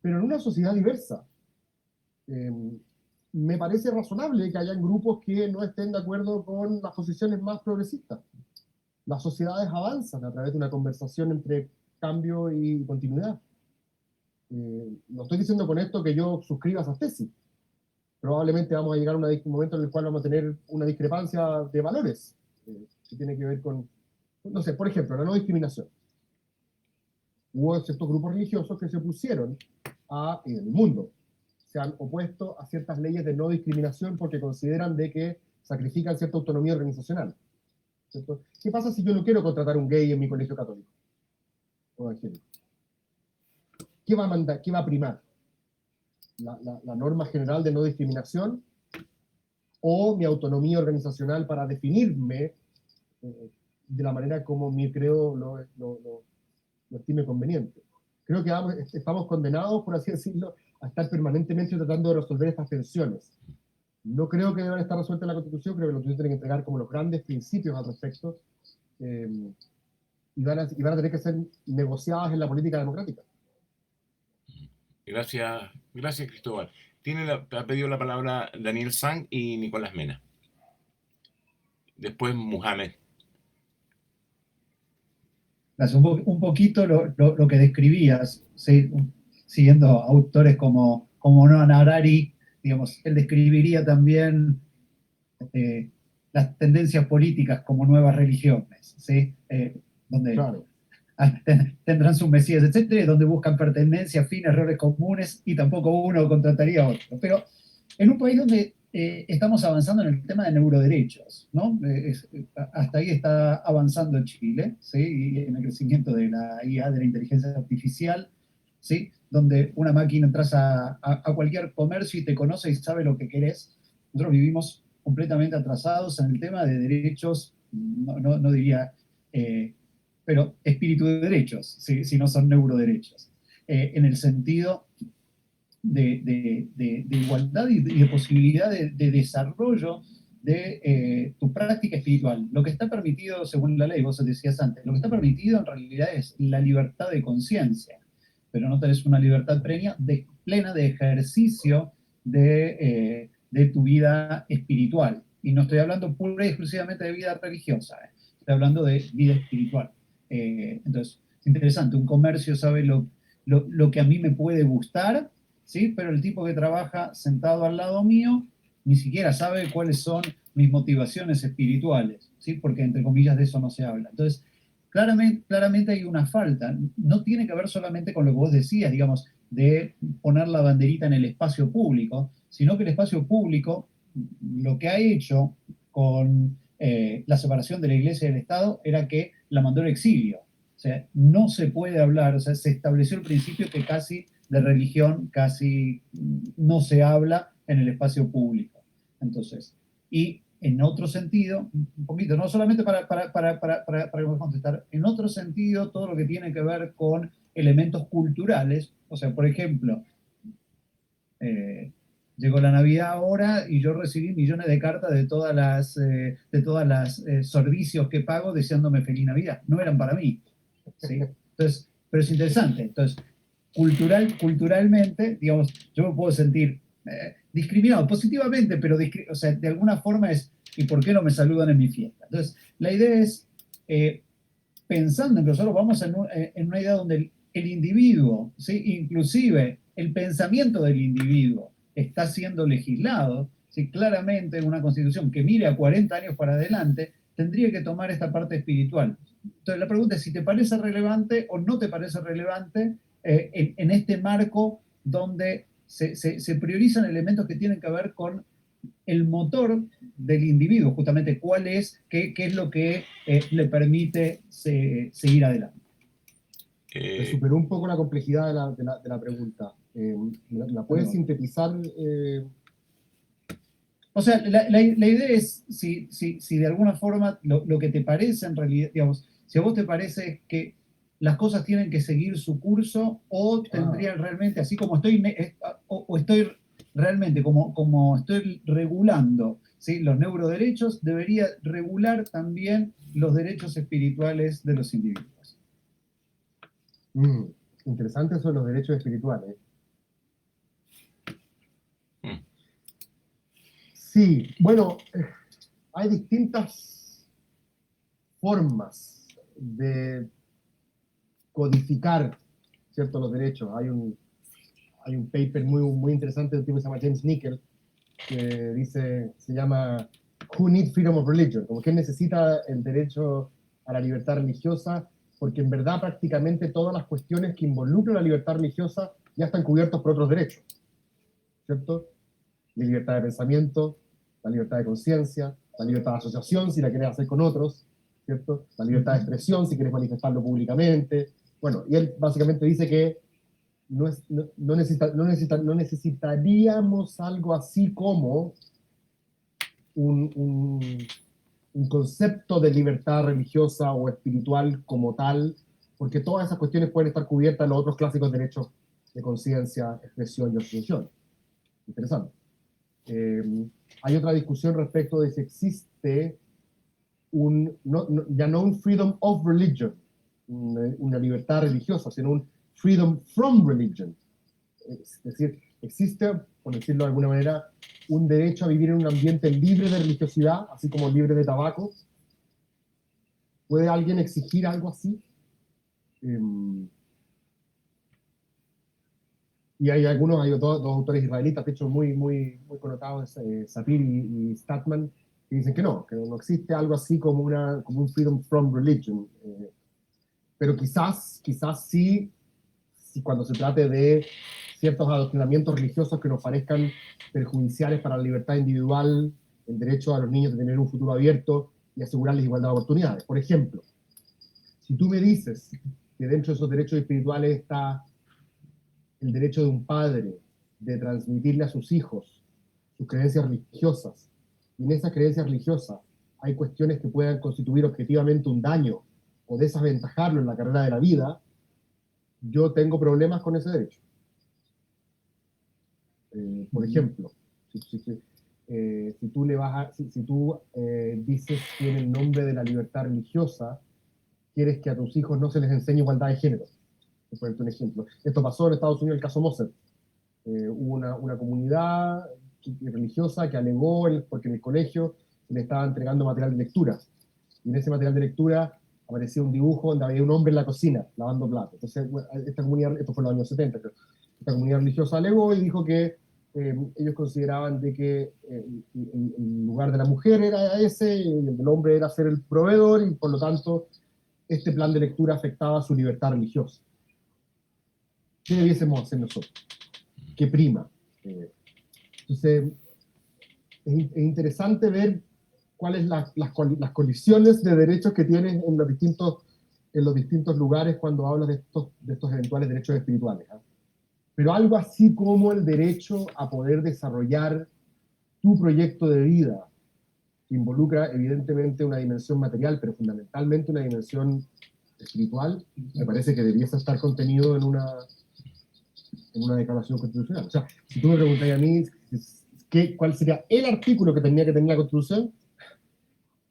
Pero en una sociedad diversa, me parece razonable que hayan grupos que no estén de acuerdo con las posiciones más progresistas. Las sociedades avanzan a través de una conversación entre cambio y continuidad. No estoy diciendo con esto que yo suscriba esas tesis. Probablemente vamos a llegar a un momento en el cual vamos a tener una discrepancia de valores, que tiene que ver con, no sé, por ejemplo, la no discriminación. Hubo ciertos grupos religiosos que se opusieron y en el mundo se han opuesto a ciertas leyes de no discriminación porque consideran de que sacrifican cierta autonomía organizacional, ¿cierto? ¿Qué pasa si yo no quiero contratar un gay en mi colegio católico o evangélico? ¿Qué va a mandar, qué va a primar? ¿La norma general de no discriminación o mi autonomía organizacional para definirme de la manera como mi creo lo estime conveniente? Creo que estamos condenados, por así decirlo, a estar permanentemente tratando de resolver estas tensiones. No creo que deban estar resueltas en la Constitución, creo que la Constitución tiene que entregar como los grandes principios al respecto, y y van a tener que ser negociadas en la política democrática. Gracias, gracias Cristóbal. Ha pedido la palabra Daniel Sang y Nicolás Mena. Después Mohamed. Un poquito lo que describías, ¿sí? Siguiendo autores como Noam Harari, digamos, él describiría también las tendencias políticas como nuevas religiones, ¿sí? Donde Claro. tendrán sus mesías, etcétera, donde buscan pertenencia, fin, errores comunes, y tampoco uno contrataría a otro. Pero en un país donde estamos avanzando en el tema de neuroderechos, ¿no? Hasta ahí está avanzando Chile, ¿sí? Y en el crecimiento de la IA, de la inteligencia artificial, ¿sí? Donde una máquina entras a cualquier comercio y te conoce y sabe lo que querés. Nosotros vivimos completamente atrasados en el tema de derechos, no diría, pero espíritu de derechos, si no son neuroderechos, en el sentido de igualdad y de posibilidad de desarrollo de tu práctica espiritual. Lo que está permitido, según la ley, vos decías antes, lo que está permitido en realidad es la libertad de conciencia, pero no tenés una libertad plena de ejercicio de tu vida espiritual. Y no estoy hablando pura y exclusivamente de vida religiosa, estoy hablando de vida espiritual. Entonces, es interesante, un comercio sabe lo que a mí me puede gustar, ¿sí? Pero el tipo que trabaja sentado al lado mío ni siquiera sabe cuáles son mis motivaciones espirituales, ¿sí? Porque entre comillas de eso no se habla. Entonces, claramente hay una falta. No tiene que ver solamente con lo que vos decías, digamos, de poner la banderita en el espacio público, sino que el espacio público, lo que ha hecho con la separación de la Iglesia y del Estado era que la mandó al exilio. O sea, no se puede hablar, o sea, se estableció el principio que casi de religión casi no se habla en el espacio público. Entonces, y en otro sentido, un poquito, no solamente para contestar, en otro sentido, todo lo que tiene que ver con elementos culturales, o sea, por ejemplo, llegó la Navidad ahora y yo recibí millones de cartas de todas las servicios que pago deseándome feliz Navidad. No eran para mí, ¿sí? Entonces, pero es interesante. Entonces, culturalmente, digamos, yo me puedo sentir discriminado positivamente, pero o sea, de alguna forma es, ¿y por qué no me saludan en mi fiesta? Entonces, la idea es, pensando en que nosotros vamos en una idea donde el individuo, ¿sí? Inclusive el pensamiento del individuo está siendo legislado, ¿sí? Claramente en una constitución que mire a 40 años para adelante, tendría que tomar esta parte espiritual. Entonces la pregunta es si te parece relevante o no te parece relevante en este marco donde se priorizan elementos que tienen que ver con el motor del individuo, justamente qué es lo que le permite seguir adelante. Me superó un poco la complejidad de la pregunta. ¿La puedes sintetizar? O sea, la idea es si de alguna forma lo que te parece en realidad, digamos, si a vos te parece que las cosas tienen que seguir su curso o tendrían realmente, así como estoy realmente como estoy regulando, ¿sí? Los neuroderechos, debería regular también los derechos espirituales de los individuos. Interesante eso de los derechos espirituales. Sí, bueno, hay distintas formas de codificar, ¿cierto?, los derechos. Hay un paper muy interesante de un tipo que se llama James Nickel, que se llama Who Needs Freedom of Religion? Como que necesita el derecho a la libertad religiosa, porque en verdad prácticamente todas las cuestiones que involucran la libertad religiosa ya están cubiertas por otros derechos, ¿cierto? La libertad de pensamiento, la libertad de conciencia, la libertad de asociación si la quieres hacer con otros, ¿cierto? La libertad de expresión si quieres manifestarlo públicamente. Bueno, y él básicamente dice que no necesitaríamos algo así como un concepto de libertad religiosa o espiritual como tal, porque todas esas cuestiones pueden estar cubiertas en los otros clásicos derechos de conciencia, expresión y asociación. Interesante. Hay otra discusión respecto de si existe ya no un freedom of religion, una libertad religiosa, sino un freedom from religion. Es decir, existe, por decirlo de alguna manera, un derecho a vivir en un ambiente libre de religiosidad, así como libre de tabaco. ¿Puede alguien exigir algo así? Y hay dos autores israelitas, de hecho muy connotados, Sapir y Statman, que dicen que no existe algo así como un freedom from religion. Pero quizás sí, cuando se trate de ciertos adoctrinamientos religiosos que nos parezcan perjudiciales para la libertad individual, el derecho a los niños de tener un futuro abierto y asegurarles igualdad de oportunidades. Por ejemplo, si tú me dices que dentro de esos derechos espirituales está el derecho de un padre de transmitirle a sus hijos sus creencias religiosas, y en esas creencias religiosas hay cuestiones que puedan constituir objetivamente un daño o desaventajarlo en la carrera de la vida, yo tengo problemas con ese derecho. Por ejemplo, si tú dices que en el nombre de la libertad religiosa quieres que a tus hijos no se les enseñe igualdad de género, por ponerte un ejemplo. Esto pasó en Estados Unidos, el caso Moser. Hubo una comunidad religiosa que alegó porque en el colegio se le estaba entregando material de lectura. Y en ese material de lectura aparecía un dibujo donde había un hombre en la cocina lavando platos. Entonces, esta comunidad, esto fue en los años 70, pero esta comunidad religiosa alegó y dijo que ellos consideraban de que el lugar de la mujer era ese y el del hombre era ser el proveedor, y por lo tanto este plan de lectura afectaba su libertad religiosa. ¿Qué debiésemos hacer nosotros? ¿Qué prima? Entonces, es interesante ver cuáles las colisiones de derechos que tienes en los distintos lugares cuando hablas de estos eventuales derechos espirituales. Pero algo así como el derecho a poder desarrollar tu proyecto de vida, que involucra evidentemente una dimensión material, pero fundamentalmente una dimensión espiritual, me parece que debiese estar contenido en una declaración constitucional. O sea, si tú me preguntas a mí cuál sería el artículo que tenía que tener la Constitución,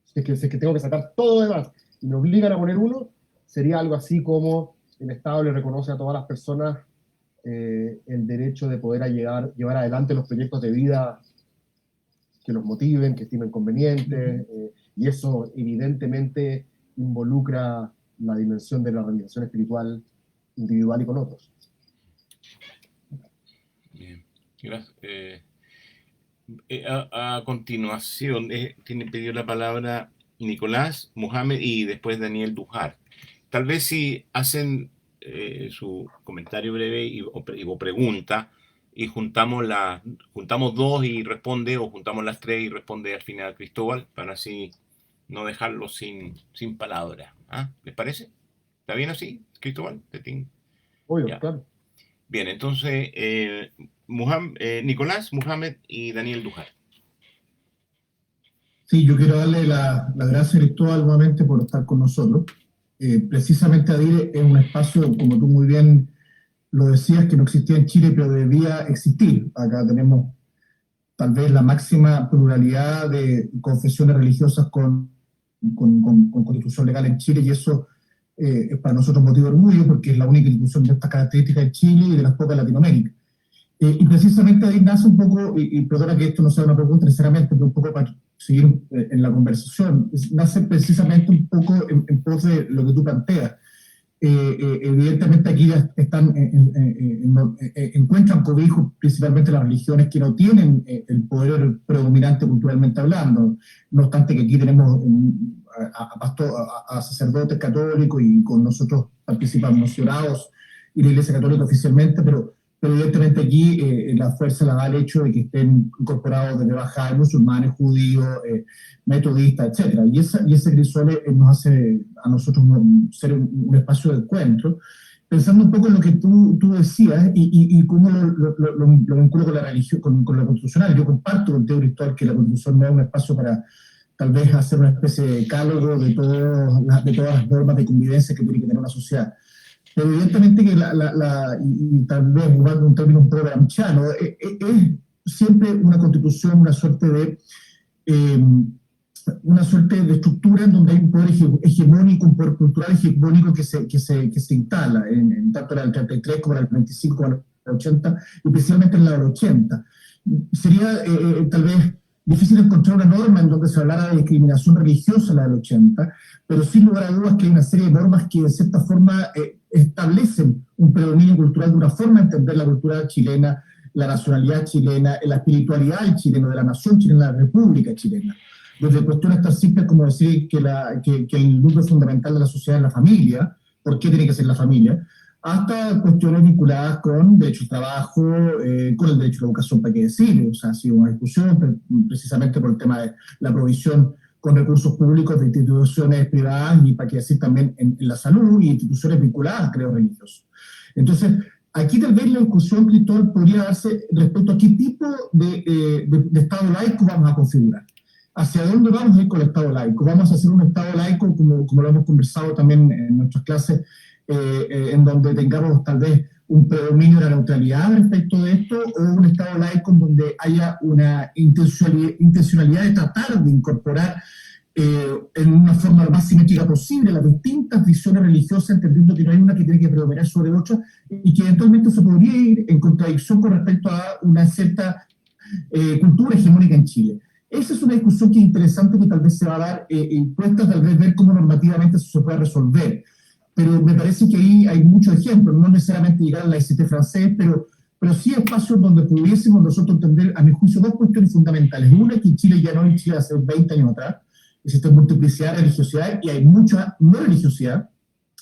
si es que tengo que sacar todo lo demás y me obligan a poner uno, sería algo así como el Estado le reconoce a todas las personas el derecho de poder llevar adelante los proyectos de vida que los motiven, que estimen convenientes, y eso evidentemente involucra la dimensión de la realización espiritual individual y con otros. Bien, gracias. A continuación, tiene pedido la palabra Nicolás, Mohamed y después Daniel Dujar. Tal vez si hacen su comentario breve o pregunta y juntamos dos y responde, o juntamos las tres y responde al final Cristóbal, para así no dejarlo sin palabra. ¿Les parece? ¿Está bien así, Cristóbal? Obvio, claro. Bien, entonces Nicolás, Mohamed y Daniel Dujar. Sí, yo quiero darle las gracias a Cristóbal nuevamente por estar con nosotros. Precisamente ADIR es un espacio, como tú muy bien lo decías, que no existía en Chile, pero debía existir. Acá tenemos tal vez la máxima pluralidad de confesiones religiosas con constitución legal en Chile, y eso es para nosotros motivo de orgullo, porque es la única institución de estas características en Chile y de las pocas en Latinoamérica. Y precisamente ahí nace un poco, y perdona que esto no sea una pregunta necesariamente, pero un poco para seguir en la conversación, nace precisamente un poco en pos de lo que tú planteas. Evidentemente aquí encuentran cobijo principalmente las religiones que no tienen el poder predominante culturalmente hablando, no obstante que aquí tenemos a sacerdotes católicos, y con nosotros participan nacionados y la Iglesia Católica oficialmente, pero evidentemente aquí la fuerza la da el hecho de que estén incorporados desde Bahá'í, musulmanes, judíos, metodistas, etc. Y ese crisol nos hace a nosotros ser un espacio de encuentro, pensando un poco en lo que tú decías y cómo lo vinculo con la religión, con lo constitucional. Yo comparto contigo, Cristóbal, que la Constitución no es un espacio para tal vez hacer una especie de decálogo de todas las normas de convivencia que tiene que tener una sociedad. Pero evidentemente que y tal vez usando un término un poco gramsciano, es siempre una constitución, una suerte de una suerte de estructura en donde hay un poder hegemónico, un poder cultural hegemónico que se instala, tanto en el 33 como en el 25, como en el 80, y principalmente en la del 80. Sería tal vez difícil encontrar una norma en donde se hablara de discriminación religiosa en la del 80, pero sin lugar a dudas que hay una serie de normas que de cierta forma establecen un predominio cultural de una forma de entender la cultura chilena, la nacionalidad chilena, la espiritualidad del chileno, de la nación chilena, de la república chilena. Desde cuestiones tan simples como decir que el núcleo fundamental de la sociedad es la familia, ¿por qué tiene que ser la familia?, hasta cuestiones vinculadas con derecho al trabajo, con el derecho a la educación, para qué decir. O sea, ha sido una discusión precisamente por el tema de la provisión con recursos públicos de instituciones privadas y para qué decir también en la salud y instituciones vinculadas, creo, religiosos. Entonces, aquí tal vez la discusión, Cristóbal, podría darse respecto a qué tipo de Estado laico vamos a configurar. ¿Hacia dónde vamos a ir con el Estado laico? ¿Vamos a hacer un Estado laico, como lo hemos conversado también en nuestras clases, en donde tengamos tal vez un predominio de la neutralidad respecto de esto, o un Estado laico en donde haya una intencionalidad de tratar de incorporar en una forma lo más simétrica posible las distintas visiones religiosas, entendiendo que no hay una que tiene que predominar sobre otra, y que eventualmente se podría ir en contradicción con respecto a una cierta cultura hegemónica en Chile? Esa es una discusión que es interesante, que tal vez se va a dar puesta, tal vez ver cómo normativamente eso se puede resolver. Pero me parece que ahí hay muchos ejemplos, no necesariamente llegar al laicité francés, pero sí espacios donde pudiésemos nosotros entender, a mi juicio, dos cuestiones fundamentales. Una, que en Chile ya no, en Chile hace 20 años atrás, existe multiplicidad de religiosidad y hay mucha no religiosidad,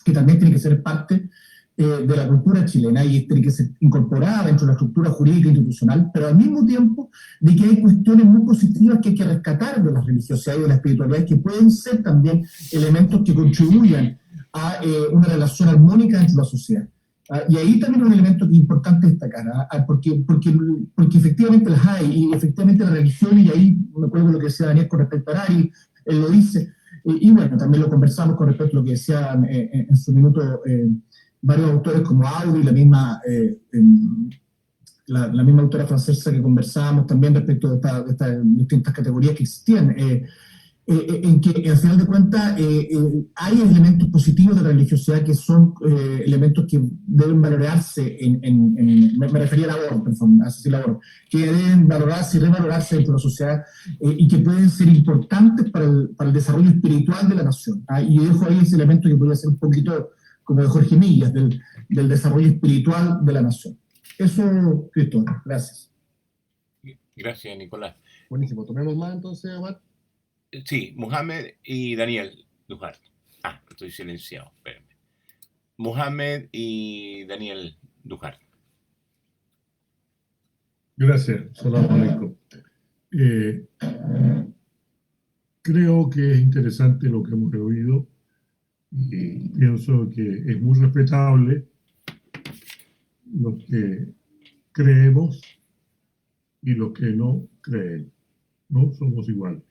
que también tiene que ser parte de la cultura chilena y tiene que ser incorporada dentro de la estructura jurídica institucional, pero al mismo tiempo de que hay cuestiones muy positivas que hay que rescatar de la religiosidad y de la espiritualidad, que pueden ser también elementos que contribuyan a una relación armónica dentro de la sociedad. Y ahí también un elemento que es importante destacar, porque efectivamente las hay, y efectivamente la religión, y ahí me acuerdo de lo que decía Daniel con respecto a Ari, él lo dice, y bueno, también lo conversamos con respecto a lo que decía en su minuto varios autores como Audi, la misma autora francesa que conversábamos también respecto de estas distintas categorías que existían, en que al final de cuentas hay elementos positivos de la religiosidad que son elementos que deben valorarse me refería al aborto, perdón, que deben valorarse y revalorarse dentro de la sociedad y que pueden ser importantes para el desarrollo espiritual de la nación. Y dejo ahí ese elemento que podría ser un poquito como de Jorge Millas, del desarrollo espiritual de la nación. Eso, Cristóbal, gracias. Gracias, Nicolás. Buenísimo, tomemos más entonces, Omar. Sí, Mohamed y Daniel Duhart. Estoy silenciado, espérenme. Mohamed y Daniel Duhart. Gracias, Salam Aleikum. Creo que es interesante lo que hemos oído y pienso que es muy respetable lo que creemos y lo que no creen, ¿no? Somos iguales.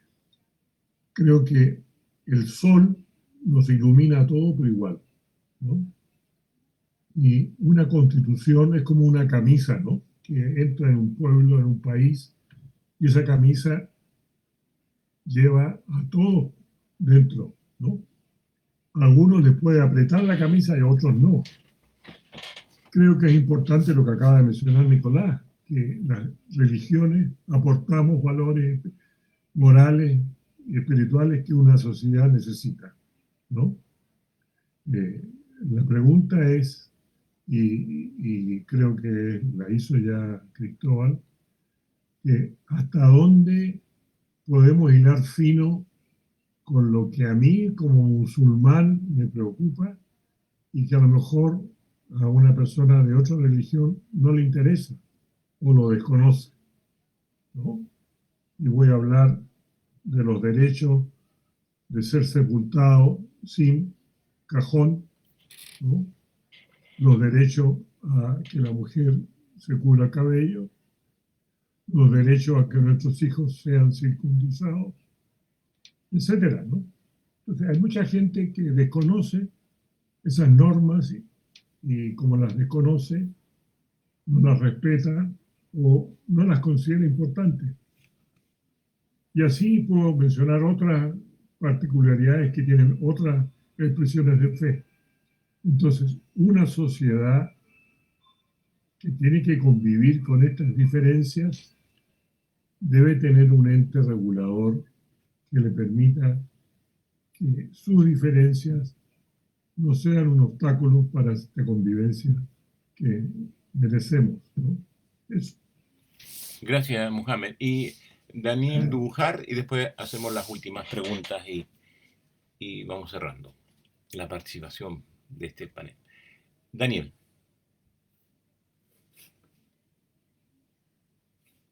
Creo que el sol nos ilumina a todos por igual, ¿no? Y una constitución es como una camisa, ¿no?, que entra en un pueblo, en un país, y esa camisa lleva a todos dentro, ¿no? A algunos les puede apretar la camisa y a otros no. Creo que es importante lo que acaba de mencionar Nicolás, que las religiones aportamos valores morales y espirituales que una sociedad necesita, ¿no? La pregunta es, y creo que la hizo ya Cristóbal, que hasta dónde podemos hilar fino con lo que a mí como musulmán me preocupa y que a lo mejor a una persona de otra religión no le interesa o lo desconoce, ¿no? Y voy a hablar de los derechos de ser sepultado sin cajón, ¿no? Los derechos a que la mujer se cubra el cabello, los derechos a que nuestros hijos sean circuncidados, etcétera, ¿no? Entonces hay mucha gente que desconoce esas normas y como las desconoce, no las respeta o no las considera importantes. Y así puedo mencionar otras particularidades que tienen otras expresiones de fe. Entonces, una sociedad que tiene que convivir con estas diferencias debe tener un ente regulador que le permita que sus diferencias no sean un obstáculo para esta convivencia que merecemos, ¿no? Eso. Gracias, Mohamed. Y Daniel Dujar, y después hacemos las últimas preguntas y vamos cerrando la participación de este panel. Daniel.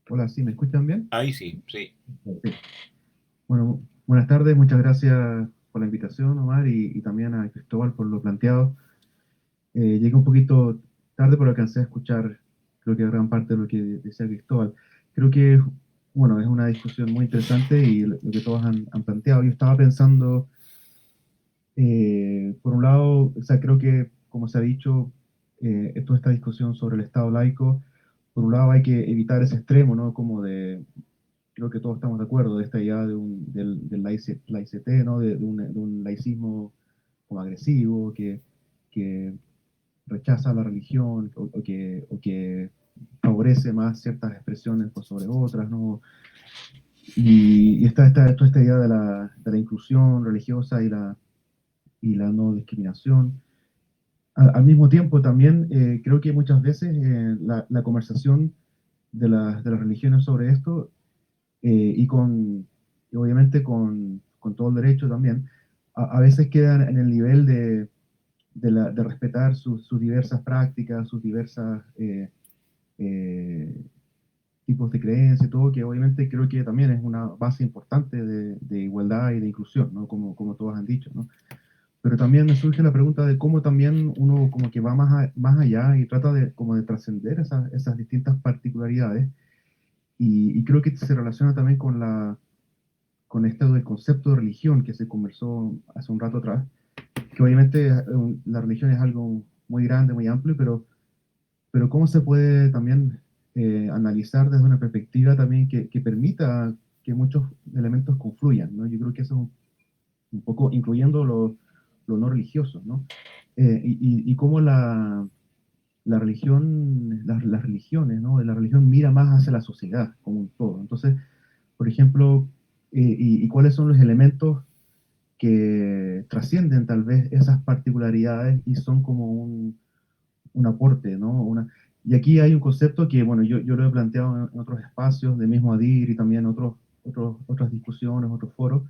Hola, ¿sí me escuchan bien? Ahí sí, sí. Sí. Bueno, buenas tardes, muchas gracias por la invitación, Omar, y también a Cristóbal por lo planteado. Llegué un poquito tarde, pero alcancé a escuchar, creo que gran parte de lo que decía Cristóbal. Creo que, bueno, es una discusión muy interesante y lo que todos han planteado. Yo estaba pensando, por un lado, o sea, creo que, como se ha dicho, toda esta discusión sobre el Estado laico, por un lado hay que evitar ese extremo, ¿no? Como de, creo que todos estamos de acuerdo, de esta idea del laicité, ¿no? De un laicismo como agresivo, que rechaza la religión o que favorece más ciertas expresiones por sobre otras, ¿no? Y está toda esta idea de la inclusión religiosa y la no discriminación. Al mismo tiempo también creo que muchas veces la conversación de las religiones sobre esto y obviamente con todo el derecho también, a veces quedan en el nivel de respetar sus diversas prácticas, sus diversas tipos de creencias y todo, que obviamente creo que también es una base importante de igualdad y de inclusión, ¿no? Como todos han dicho, ¿no? Pero también me surge la pregunta de cómo también uno como que va más allá y trata como de trascender esas distintas particularidades, y creo que se relaciona también con esto del concepto de religión que se conversó hace un rato atrás, que obviamente la religión es algo muy grande, muy amplio, pero cómo se puede también analizar desde una perspectiva también que permita que muchos elementos confluyan, ¿no? Yo creo que eso es un poco incluyendo lo no religioso, ¿no? Y cómo la religión, las religiones, ¿no? La religión mira más hacia la sociedad como un todo. Entonces, por ejemplo, y cuáles son los elementos que trascienden tal vez esas particularidades y son como un aporte, ¿no? Y aquí hay un concepto que, bueno, yo lo he planteado en otros espacios, de mismo ADIR y también otras discusiones, otros foros.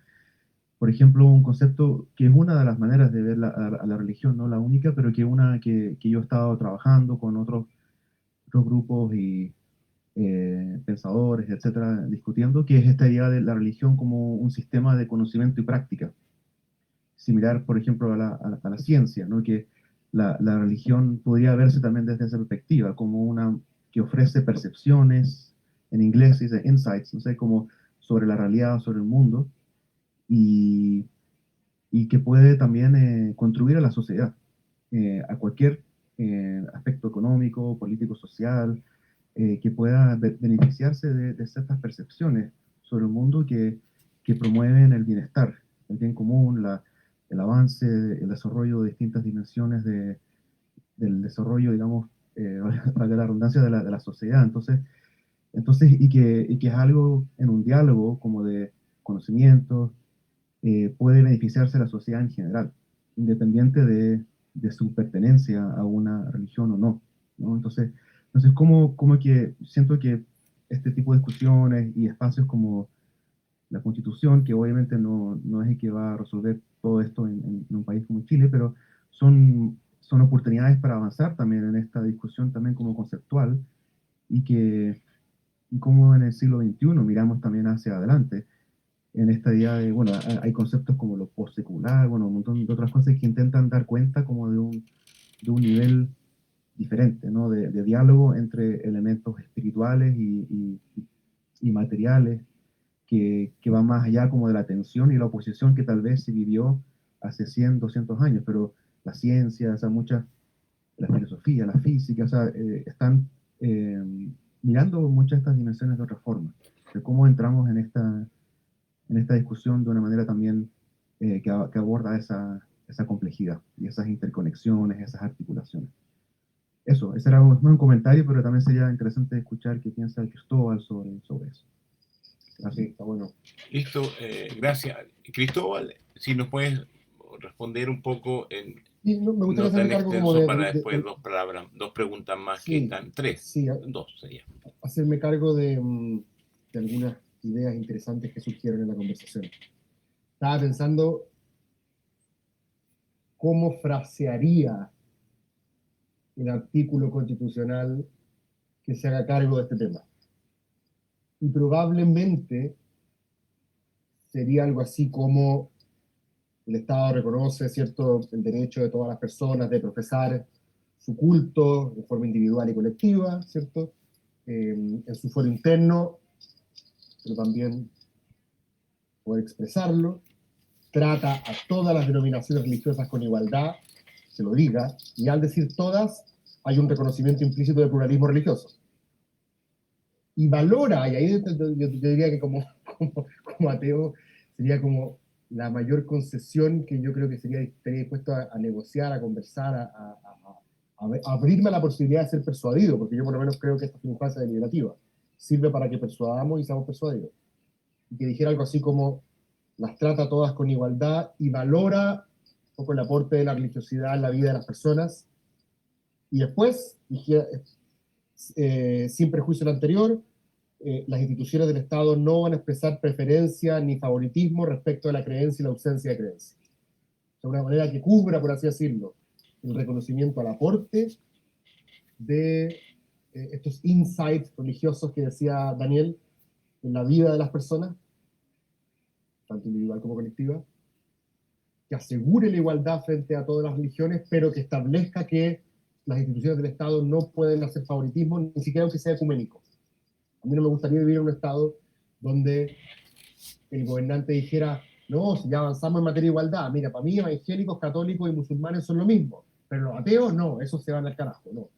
Por ejemplo, un concepto que es una de las maneras de ver a la religión, no la única, pero que una que yo he estado trabajando con otros grupos y pensadores, etcétera, discutiendo, que es esta idea de la religión como un sistema de conocimiento y práctica. Similar, por ejemplo, a la ciencia, ¿no? Que la religión podría verse también desde esa perspectiva, como una que ofrece percepciones, en inglés se dice insights, no sé, como sobre la realidad, sobre el mundo, y que puede también contribuir a la sociedad, a cualquier aspecto económico, político, social, que pueda beneficiarse de ciertas percepciones sobre el mundo que promueven el bienestar, el bien común, el avance, el desarrollo de distintas dimensiones del desarrollo, digamos, valga la redundancia, de la sociedad. Entonces y que es algo en un diálogo como de conocimiento, puede beneficiarse a la sociedad en general, independiente de su pertenencia a una religión o no, ¿no? Entonces ¿cómo que siento que este tipo de discusiones y espacios como la Constitución, que obviamente no es el que va a resolver todo esto en un país como Chile, pero son oportunidades para avanzar también en esta discusión también como conceptual, y cómo en el siglo XXI miramos también hacia adelante en esta idea de, bueno, hay conceptos como lo postsecular, bueno, un montón de otras cosas que intentan dar cuenta como de un nivel diferente, ¿no? De diálogo entre elementos espirituales y materiales que va más allá como de la tensión y la oposición que tal vez se vivió hace 100, 200 años, pero la ciencia, o sea, la filosofía, la física, o sea, están mirando muchas de estas dimensiones de otra forma, de cómo entramos en en esta discusión de una manera también que aborda esa complejidad y esas interconexiones, esas articulaciones. Eso, ese era un comentario, pero también sería interesante escuchar qué piensa Cristóbal sobre eso. Así, está bueno. Listo, gracias. Cristóbal, si nos puedes responder un poco en... Sí, me No gustaría tan hacerme cargo como extenso para después dos preguntas más que sí, están, tres, sí, dos sería. hacerme cargo de algunas ideas interesantes que surgieron en la conversación. Estaba pensando cómo frasearía el artículo constitucional que se haga cargo de este tema. Y probablemente sería algo así como el Estado reconoce, ¿cierto?, el derecho de todas las personas de profesar su culto de forma individual y colectiva, ¿cierto?, en su foro interno, pero también poder expresarlo, trata a todas las denominaciones religiosas con igualdad, se lo diga, y al decir todas, hay un reconocimiento implícito del pluralismo religioso. Y valora, y ahí yo diría que como ateo, sería como la mayor concesión que yo creo que estaría dispuesto a negociar, a conversar, a abrirme a la posibilidad de ser persuadido, porque yo por lo menos creo que esta circunstancia deliberativa sirve para que persuadamos y seamos persuadidos. Y que dijera algo así como, las trata todas con igualdad y valora un poco el aporte de la religiosidad en la vida de las personas. Y después, sin prejuicio de lo anterior, las instituciones del Estado no van a expresar preferencia ni favoritismo respecto de la creencia y la ausencia de creencia. De una manera que cubra, por así decirlo, el reconocimiento al aporte de estos insights religiosos que decía Daniel en la vida de las personas, tanto individual como colectiva, que asegure la igualdad frente a todas las religiones, pero que establezca que las instituciones del Estado no pueden hacer favoritismo, ni siquiera aunque sea ecuménico. A mí no me gustaría vivir en un Estado donde el gobernante dijera, no, si ya avanzamos en materia de igualdad, mira, para mí evangélicos, católicos y musulmanes son lo mismo, pero los ateos no, esos se van al carajo, no.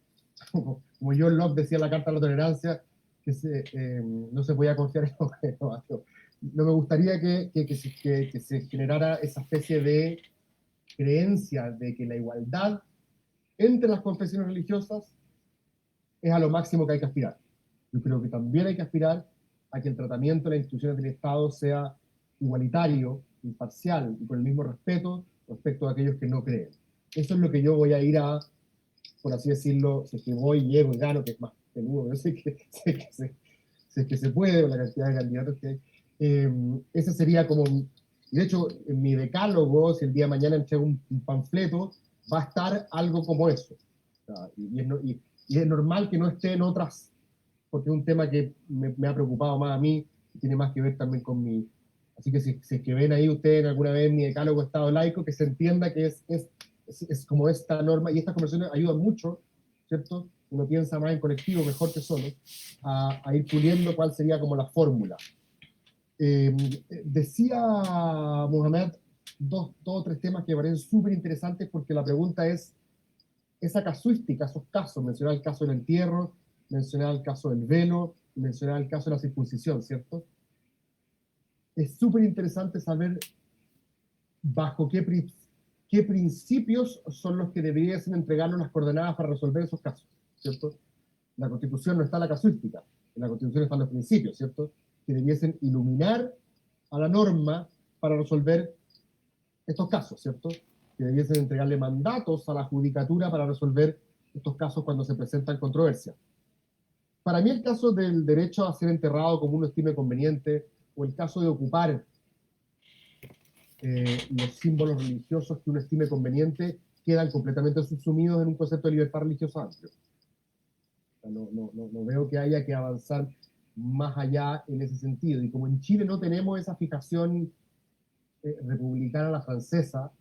Como John Locke decía en la Carta de la Tolerancia, que no se podía confiar en los ateos. No me gustaría que se generara esa especie de creencia de que la igualdad entre las confesiones religiosas es a lo máximo que hay que aspirar. Yo creo que también hay que aspirar a que el tratamiento de las instituciones del Estado sea igualitario, imparcial y con el mismo respeto respecto a aquellos que no creen. Eso es lo que yo voy a ir a, por así decirlo, si es que voy, llego y gano, que es más peludo, no sé si es que se puede, con la cantidad de candidatos que hay. Ese sería como, y de hecho, en mi decálogo, si el día de mañana entrego un panfleto, va a estar algo como eso. O sea, y es normal que no esté en otras, porque es un tema que me ha preocupado más a mí, y tiene más que ver también con mi... Así que si es que ven ahí ustedes alguna vez mi decálogo Estado laico, que se entienda que es como esta norma, y estas conversaciones ayudan mucho, ¿cierto? Uno piensa más en colectivo, mejor que solo, a ir puliendo cuál sería como la fórmula. Decía Mohamed dos o tres temas que me parecen súper interesantes, porque la pregunta es esa casuística, esos casos, mencionar el caso del entierro, mencionar el caso del velo, mencionar el caso de la circuncisión, ¿cierto? Es súper interesante saber bajo qué principios son los que deberían entregarnos las coordenadas para resolver esos casos, ¿cierto? En la Constitución no está la casuística, en la Constitución están los principios, ¿cierto? Que debiesen iluminar a la norma para resolver estos casos, ¿cierto? Que debiesen entregarle mandatos a la judicatura para resolver estos casos cuando se presentan controversias. Para mí el caso del derecho a ser enterrado como uno estime conveniente, o el caso de ocupar los símbolos religiosos que uno estime conveniente, quedan completamente subsumidos en un concepto de libertad religiosa amplio. O sea, no veo que haya que avanzar más allá en ese sentido. Y como en Chile no tenemos esa fijación republicana a la francesa,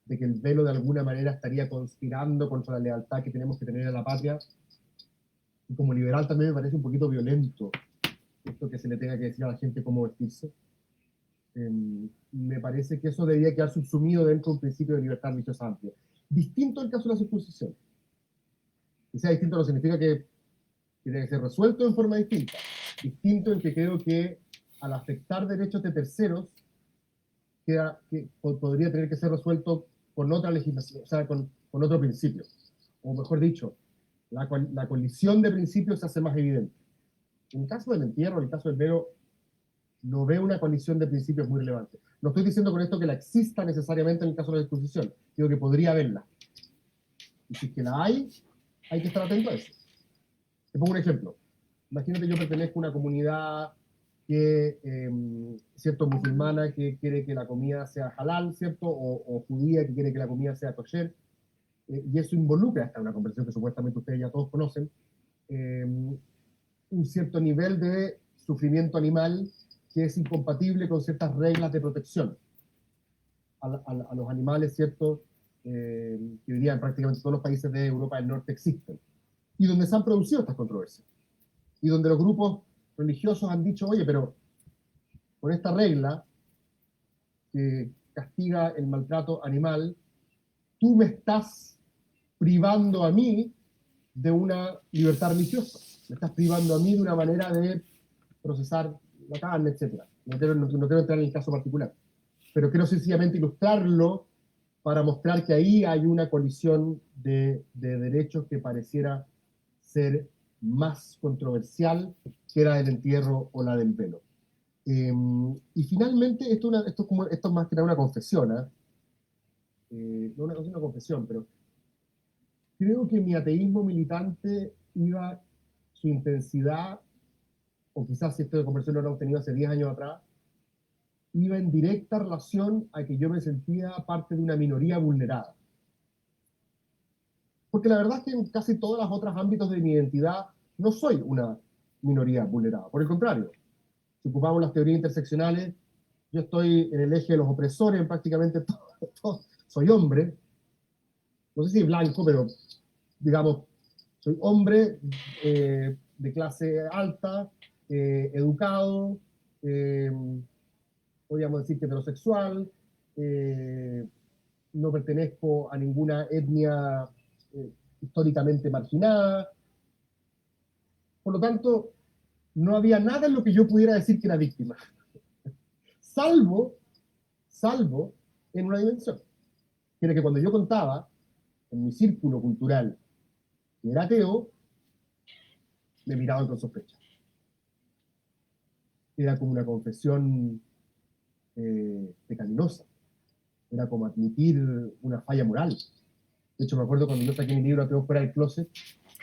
de que el velo de alguna manera estaría conspirando contra la lealtad que tenemos que tener a la patria, y como liberal también me parece un poquito violento esto que se le tenga que decir a la gente cómo vestirse. Me parece que eso debería quedar subsumido dentro de un principio de libertad religiosa amplia. Distinto el caso de la circuncisión. Que sea distinto no significa que tiene que ser resuelto en forma distinta. Distinto en que creo que al afectar derechos de terceros, podría tener que ser resuelto con otra legislación, o sea, con otro principio. O mejor dicho, la colisión de principios se hace más evidente. En el caso del entierro, en el caso del velo, no veo una colisión de principios muy relevante. No estoy diciendo con esto que la exista necesariamente en el caso de la disposición, digo que podría haberla. Y si es que la hay que estar atento a eso. Te pongo un ejemplo. Imagínate yo pertenezco a una comunidad ¿cierto? Musulmana que quiere que la comida sea halal, ¿cierto? O judía que quiere que la comida sea kosher. Y eso involucra, hasta una conversación que supuestamente ustedes ya todos conocen, un cierto nivel de sufrimiento animal que es incompatible con ciertas reglas de protección a los animales, ¿cierto? Que hoy día en prácticamente todos los países de Europa del Norte existen, y donde se han producido estas controversias, y donde los grupos religiosos han dicho, oye, pero con esta regla que castiga el maltrato animal, tú me estás privando a mí de una libertad religiosa, me estás privando a mí de una manera de procesar la carne, etc. No quiero entrar en el caso particular, pero quiero sencillamente ilustrarlo para mostrar que ahí hay una colisión de derechos que pareciera ser más controversial que la del entierro o la del velo. Y finalmente, esto es más que nada una confesión, no es una confesión, pero creo que mi ateísmo militante su intensidad, o quizás si esta conversación lo hubiéramos tenido hace 10 años atrás, iba en directa relación a que yo me sentía parte de una minoría vulnerada. Porque la verdad es que en casi todos los otros ámbitos de mi identidad no soy una minoría vulnerada. Por el contrario, si ocupamos las teorías interseccionales, yo estoy en el eje de los opresores en prácticamente todo. Soy hombre, no sé si blanco, pero digamos, soy hombre de clase alta, educado, podríamos decir que heterosexual, no pertenezco a ninguna etnia históricamente marginada. Por lo tanto, no había nada en lo que yo pudiera decir que era víctima. Salvo en una dimensión. Que era que cuando yo contaba en mi círculo cultural que era ateo, me miraban con sospecha. Era como una confesión pecaminosa. Era como admitir una falla moral. De hecho, me acuerdo cuando yo saqué mi libro Ateo fuera del closet,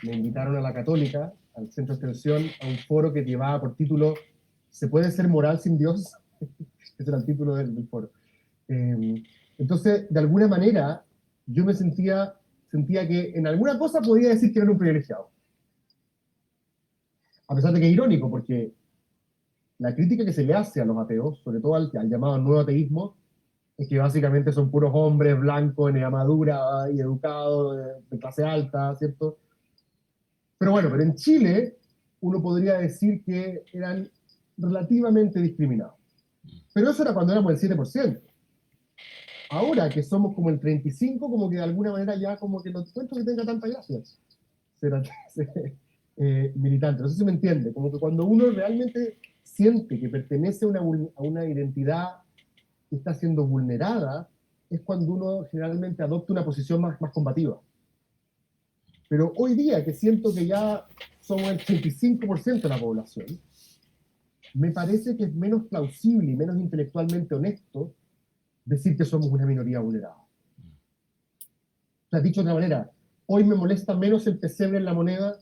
me invitaron a la Católica, al centro de extensión, a un foro que llevaba por título ¿Se puede ser moral sin Dios? Ese era el título del foro. Entonces, de alguna manera, yo me sentía que en alguna cosa podía decir que era un privilegiado. A pesar de que es irónico, porque la crítica que se le hace a los ateos, sobre todo al llamado nuevo ateísmo, es que básicamente son puros hombres blancos en edad madura y educados, de clase alta, ¿cierto? Pero bueno, pero en Chile uno podría decir que eran relativamente discriminados. Pero eso era cuando éramos el 7%. Ahora que somos como el 35%, como que de alguna manera ya como que no encuentro que tenga tanta gracia ser militante. No sé si me entiende, como que cuando uno realmente siente que pertenece a una identidad que está siendo vulnerada, es cuando uno generalmente adopta una posición más combativa. Pero hoy día, que siento que ya somos el 85% de la población, me parece que es menos plausible y menos intelectualmente honesto decir que somos una minoría vulnerada. O sea, dicho de otra manera, hoy me molesta menos el pesebre en la moneda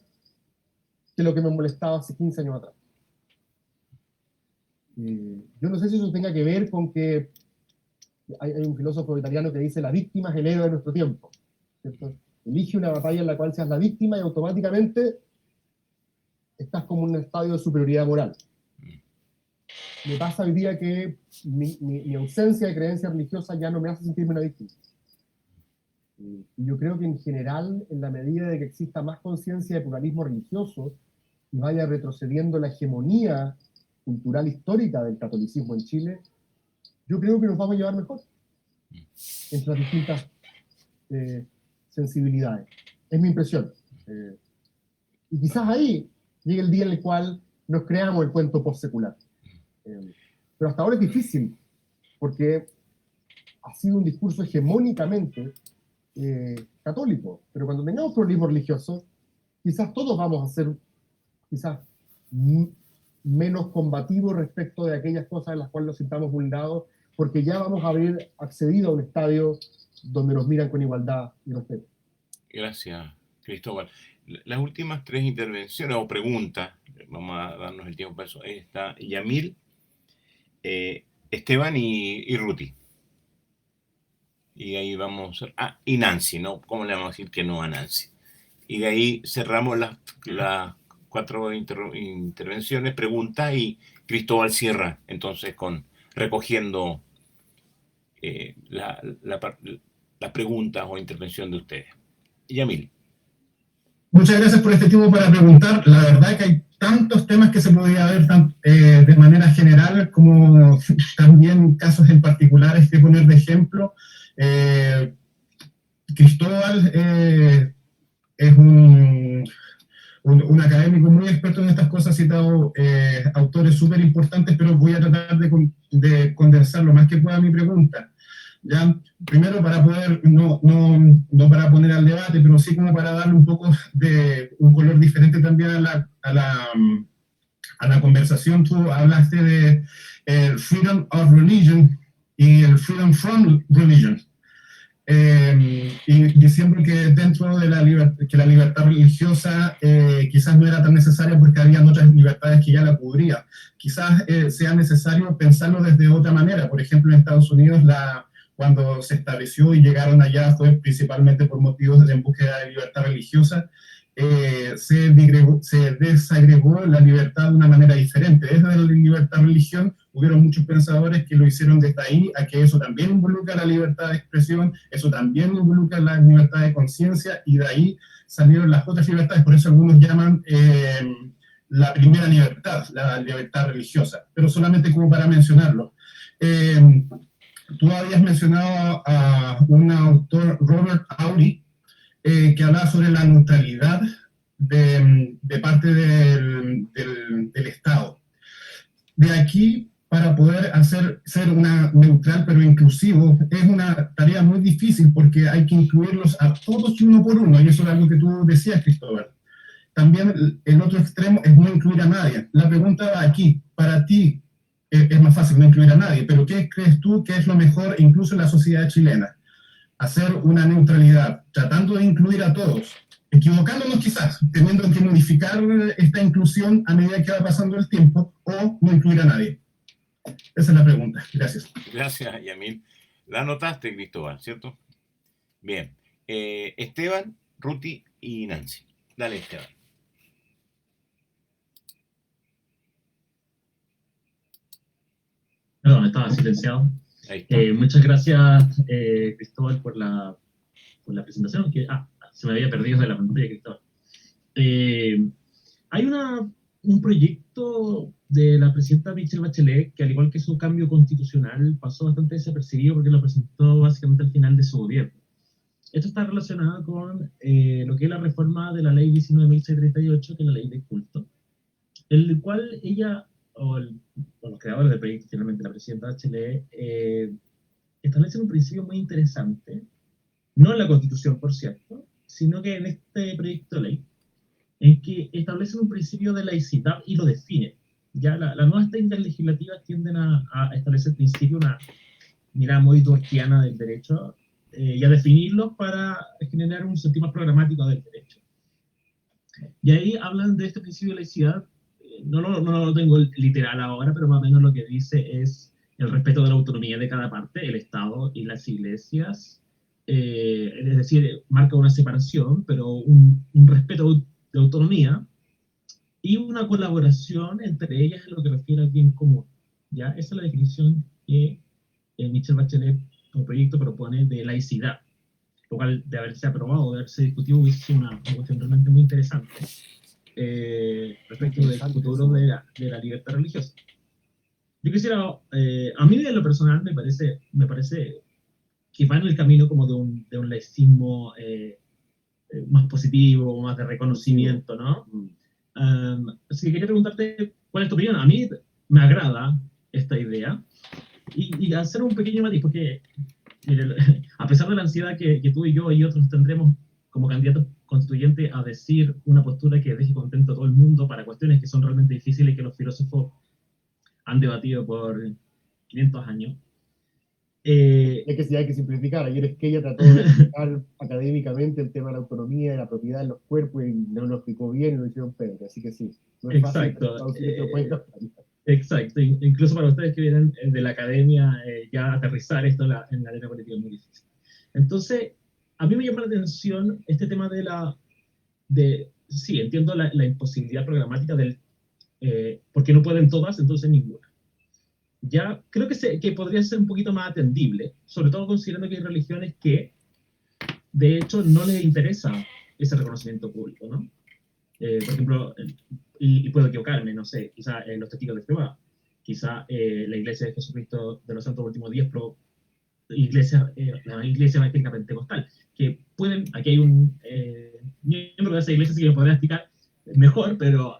que lo que me molestaba hace 15 años atrás. Yo no sé si eso tenga que ver con que hay un filósofo italiano que dice la víctima es el héroe de nuestro tiempo, ¿cierto? Elige una batalla en la cual seas la víctima y automáticamente estás como en un estadio de superioridad moral. Me pasa hoy día que mi ausencia de creencia religiosa ya no me hace sentirme una víctima. Y yo creo que en general, en la medida de que exista más conciencia de pluralismo religioso y vaya retrocediendo la hegemonía cultural histórica del catolicismo en Chile, yo creo que nos vamos a llevar mejor entre las distintas sensibilidades. Es mi impresión. Y quizás ahí llegue el día en el cual nos creamos el cuento postsecular. Pero hasta ahora es difícil, porque ha sido un discurso hegemónicamente católico. Pero cuando tengamos pluralismo religioso, quizás todos vamos a ser quizás menos combativos respecto de aquellas cosas en las cuales nos sintamos vulnerados, porque ya vamos a haber accedido a un estadio donde nos miran con igualdad y respeto. Gracias, Cristóbal. Las últimas 3 intervenciones o preguntas, vamos a darnos el tiempo para eso, está Yamil, Esteban y Ruti. Y ahí vamos, y Nancy, ¿no? ¿Cómo le vamos a decir que no a Nancy? Y de ahí cerramos las 4 intervenciones, preguntas, y Cristóbal cierra entonces recogiendo las preguntas o intervención de ustedes. Yamil. Muchas gracias por este tiempo para preguntar. La verdad es que hay tantos temas que se podría ver de manera general como también casos en particulares que poner de ejemplo. Cristóbal es un académico muy experto en estas cosas, ha citado autores súper importantes, pero voy a tratar de condensar lo más que pueda mi pregunta. ¿Ya? Primero, para poder, no para poner al debate, pero sí como para darle un poco de un color diferente también a la conversación. Tú hablaste de el freedom of religion y el freedom from religion. Y diciendo que dentro de la libertad religiosa quizás no era tan necesaria porque había otras libertades que ya la cubrían. Quizás sea necesario pensarlo desde otra manera. Por ejemplo, en Estados Unidos, cuando se estableció y llegaron allá fue principalmente por motivos de búsqueda de libertad religiosa, se desagregó la libertad de una manera diferente. Desde la libertad de religión hubieron muchos pensadores que lo hicieron desde ahí a que eso también involucra la libertad de expresión, eso también involucra la libertad de conciencia, y de ahí salieron las otras libertades. Por eso algunos llaman la primera libertad, la libertad religiosa, pero solamente como para mencionarlo. Tú habías mencionado a un autor, Robert Aury, que hablaba sobre la neutralidad de parte del Estado. De aquí, para poder ser una neutral pero inclusivo, es una tarea muy difícil porque hay que incluirlos a todos y uno por uno, y eso es algo que tú decías, Cristóbal. También el otro extremo es no incluir a nadie. La pregunta va aquí, para ti es más fácil no incluir a nadie, pero ¿qué crees tú que es lo mejor incluso en la sociedad chilena? Hacer una neutralidad, tratando de incluir a todos, equivocándonos quizás, teniendo que modificar esta inclusión a medida que va pasando el tiempo, o no incluir a nadie. Esa es la pregunta. Gracias. Gracias, Yamil. La anotaste, Cristóbal, ¿cierto? Bien. Esteban, Ruti y Nancy. Dale, Esteban. Perdón, estaba silenciado. Muchas gracias, Cristóbal, por la presentación. Se me había perdido de la pantalla, Cristóbal. Hay un proyecto de la presidenta Michelle Bachelet que, al igual que su cambio constitucional, pasó bastante desapercibido porque lo presentó básicamente al final de su gobierno. Esto está relacionado con lo que es la reforma de la ley 19.638, que es la ley de culto, el cual ella, o los creadores del proyecto, finalmente la presidenta Bachelet, establecen un principio muy interesante, no en la Constitución, por cierto, sino que en este proyecto de ley, en que establecen un principio de laicidad y lo definen. Ya las nuevas técnicas legislativas tienden a establecer principio, una mirada muy dworkiana del derecho, y a definirlos para generar un sentido más programático del derecho. Y ahí hablan de este principio de laicidad. No lo tengo literal ahora, pero más o menos lo que dice es el respeto de la autonomía de cada parte, el Estado y las iglesias. Es decir, marca una separación, pero un respeto de autonomía y una colaboración entre ellas en lo que refiere al bien común. ¿Ya? Esa es la definición que Michelle Bachelet, como proyecto, propone de laicidad, lo cual, de haberse aprobado, de haberse discutido, hubiese sido una cuestión realmente muy interesante respecto del futuro de la libertad religiosa. Yo quisiera, a mí en lo personal me parece que va en el camino como de un laicismo más positivo, más de reconocimiento, ¿no? Así que quería preguntarte cuál es tu opinión. A mí me agrada esta idea y hacer un pequeño matiz, porque mire, a pesar de la ansiedad que tú y yo y otros tendremos como candidatos constituyentes a decir una postura que deje contento a todo el mundo para cuestiones que son realmente difíciles y que los filósofos han debatido por 500 años. Hay que simplificar. Ayer Esquella trató de explicar académicamente el tema de la autonomía y la propiedad de los cuerpos y no lo explicó bien y lo hicieron peor. Así que sí, no es Exacto. fácil. Exacto. Incluso para ustedes que vienen de la academia, ya aterrizar esto en la arena política es muy difícil. Entonces, a mí me llama la atención este tema sí, entiendo la imposibilidad programática porque no pueden todas, entonces ninguna. Ya creo que podría ser un poquito más atendible, sobre todo considerando que hay religiones que, de hecho, no les interesa ese reconocimiento público, ¿no? Por ejemplo, y puedo equivocarme, no sé, quizá los testigos de Jehová, quizá la Iglesia de Jesucristo de los Santos Últimos Días, la Iglesia Evangélica Pentecostal, que pueden, aquí hay un miembro de esa iglesia, así que lo podría explicar mejor, pero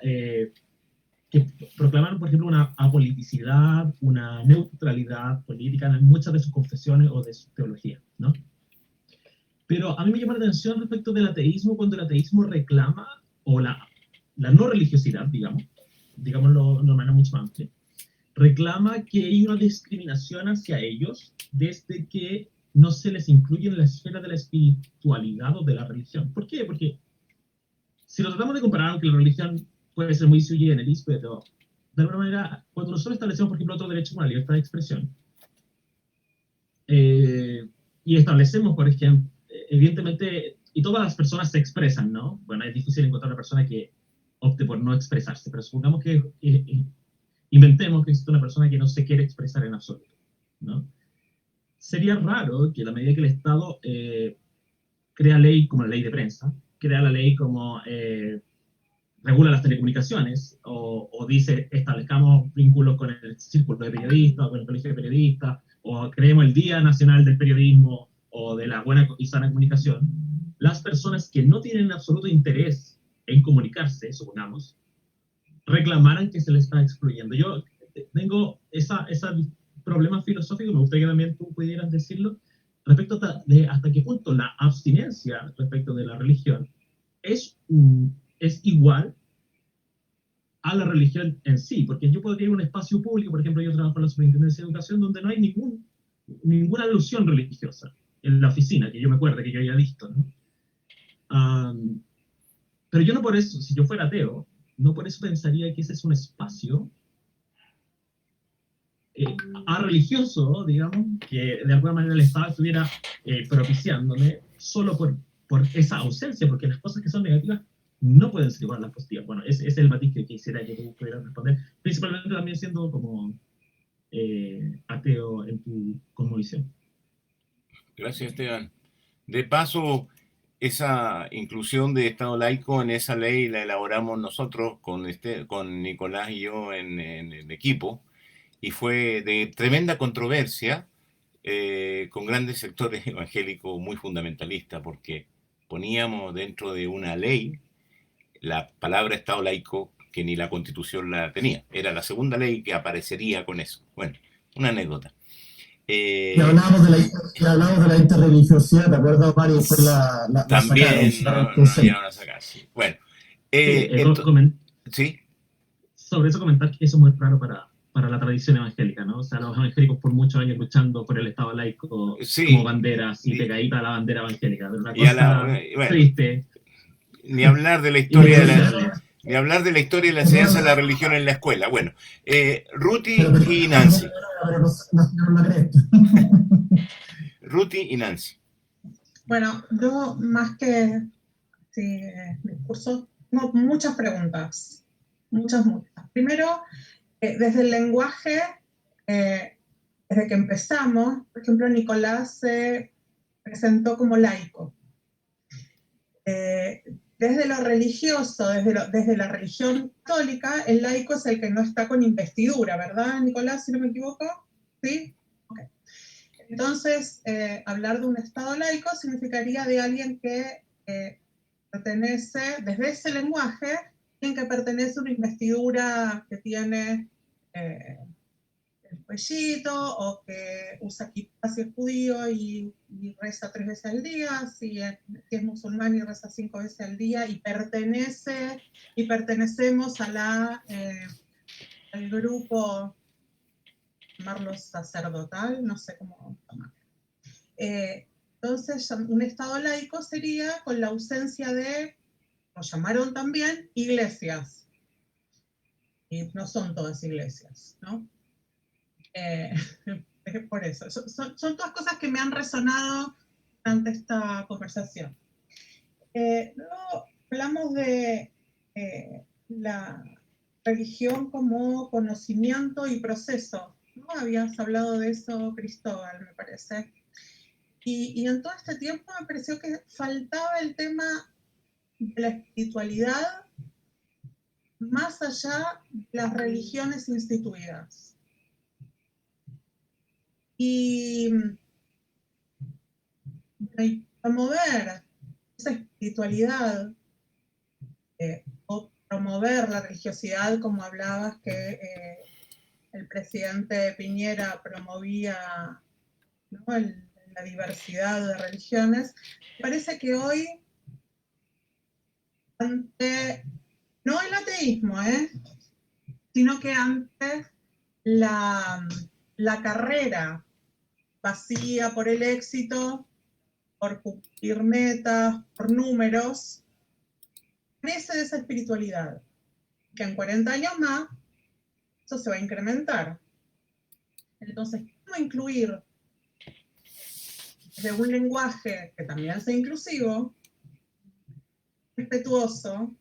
que proclamaron, por ejemplo, una apoliticidad, una neutralidad política en muchas de sus confesiones o de su teología, ¿no? Pero a mí me llama la atención respecto del ateísmo, cuando el ateísmo reclama, o la no religiosidad, digámoslo de manera mucho más amplia, reclama que hay una discriminación hacia ellos desde que no se les incluye en la esfera de la espiritualidad o de la religión. ¿Por qué? Porque si lo tratamos de comparar, aunque la religión puede ser muy sui generis, pero de alguna manera, cuando nosotros establecemos, por ejemplo, otro derecho como la libertad de expresión, y establecemos, por ejemplo, evidentemente, y todas las personas se expresan, ¿no? Bueno, es difícil encontrar una persona que opte por no expresarse, pero supongamos que inventemos que existe una persona que no se quiere expresar en absoluto, ¿no? Sería raro que a la medida que el Estado crea ley como la ley de prensa, crea la ley como regula las telecomunicaciones, o dice establezcamos vínculos con el círculo de periodistas, o con el colegio de periodistas, o creemos el Día Nacional del Periodismo, o de la buena y sana comunicación, las personas que no tienen absoluto interés en comunicarse, supongamos, reclamaran que se les está excluyendo. Yo tengo ese problema filosófico, me gustaría que también tú pudieras decirlo, respecto de hasta qué punto la abstinencia respecto de la religión es igual a la religión en sí, porque yo podría ir a un espacio público, por ejemplo, yo trabajo en la Superintendencia de Educación, donde no hay ninguna alusión religiosa en la oficina, que yo me acuerdo que yo había visto, ¿no? Pero yo no por eso, si yo fuera ateo, no por eso pensaría que ese es un espacio religioso, digamos, que de alguna manera el Estado estuviera propiciándome solo por esa ausencia, porque las cosas que son negativas no pueden ser igual a las positivas. Bueno, ese es el matiz que quisiera que tú pudieras responder, principalmente también siendo como ateo en tu cosmovisión. Gracias, Esteban. De paso, esa inclusión de Estado laico en esa ley la elaboramos nosotros con Nicolás y yo en el equipo, y fue de tremenda controversia con grandes sectores evangélicos muy fundamentalistas, porque poníamos dentro de una ley la palabra Estado laico que ni la Constitución la tenía. Era la segunda ley que aparecería con eso. Bueno, una anécdota. Y hablábamos de la interreligiosidad, ¿te acuerdas, Mario? También nos llegaron a sacar, sí. Bueno. ¿Sí? Sobre eso comentar que eso es muy raro para la tradición evangélica, ¿no? O sea, los evangélicos por muchos años luchando por el Estado laico, sí, como bandera, así pegadita a la bandera evangélica. Pero una cosa triste. Ni hablar de la historia ni hablar de la historia y la enseñanza de la religión en la escuela. Bueno, Ruti y Nancy. Ruti y Nancy. Bueno, yo más que discurso, no, muchas preguntas. Muchas. Primero, desde el lenguaje, desde que empezamos, por ejemplo, Nicolás se presentó como laico. Desde lo religioso, desde la religión católica, el laico es el que no está con investidura, ¿verdad, Nicolás, si no me equivoco? ¿Sí? Okay. Entonces, hablar de un Estado laico significaría de alguien que pertenece, desde ese lenguaje, alguien que pertenece a una investidura que tiene el cuellito, o que usa kippah si es judío y reza 3 veces al día, si es musulmán y reza 5 veces al día, y pertenecemos al grupo, llamarlo sacerdotal, no sé cómo llamarlo. Entonces, un Estado laico sería con la ausencia de, lo llamaron también, iglesias. Y no son todas iglesias, ¿no? Por eso. Son todas cosas que me han resonado durante esta conversación. Luego hablamos de la religión como conocimiento y proceso, ¿no? Habías hablado de eso, Cristóbal, me parece. Y en todo este tiempo me pareció que faltaba el tema de la espiritualidad más allá de las religiones instituidas. Y promover esa espiritualidad o promover la religiosidad, como hablabas que el presidente Piñera promovía, ¿no?, la diversidad de religiones, me parece que hoy, ante, no el ateísmo, sino que ante la carrera vacía por el éxito, por cumplir metas, por números, crece de esa espiritualidad, que en 40 años más eso se va a incrementar. Entonces, ¿cómo incluir de un lenguaje que también sea inclusivo, respetuoso,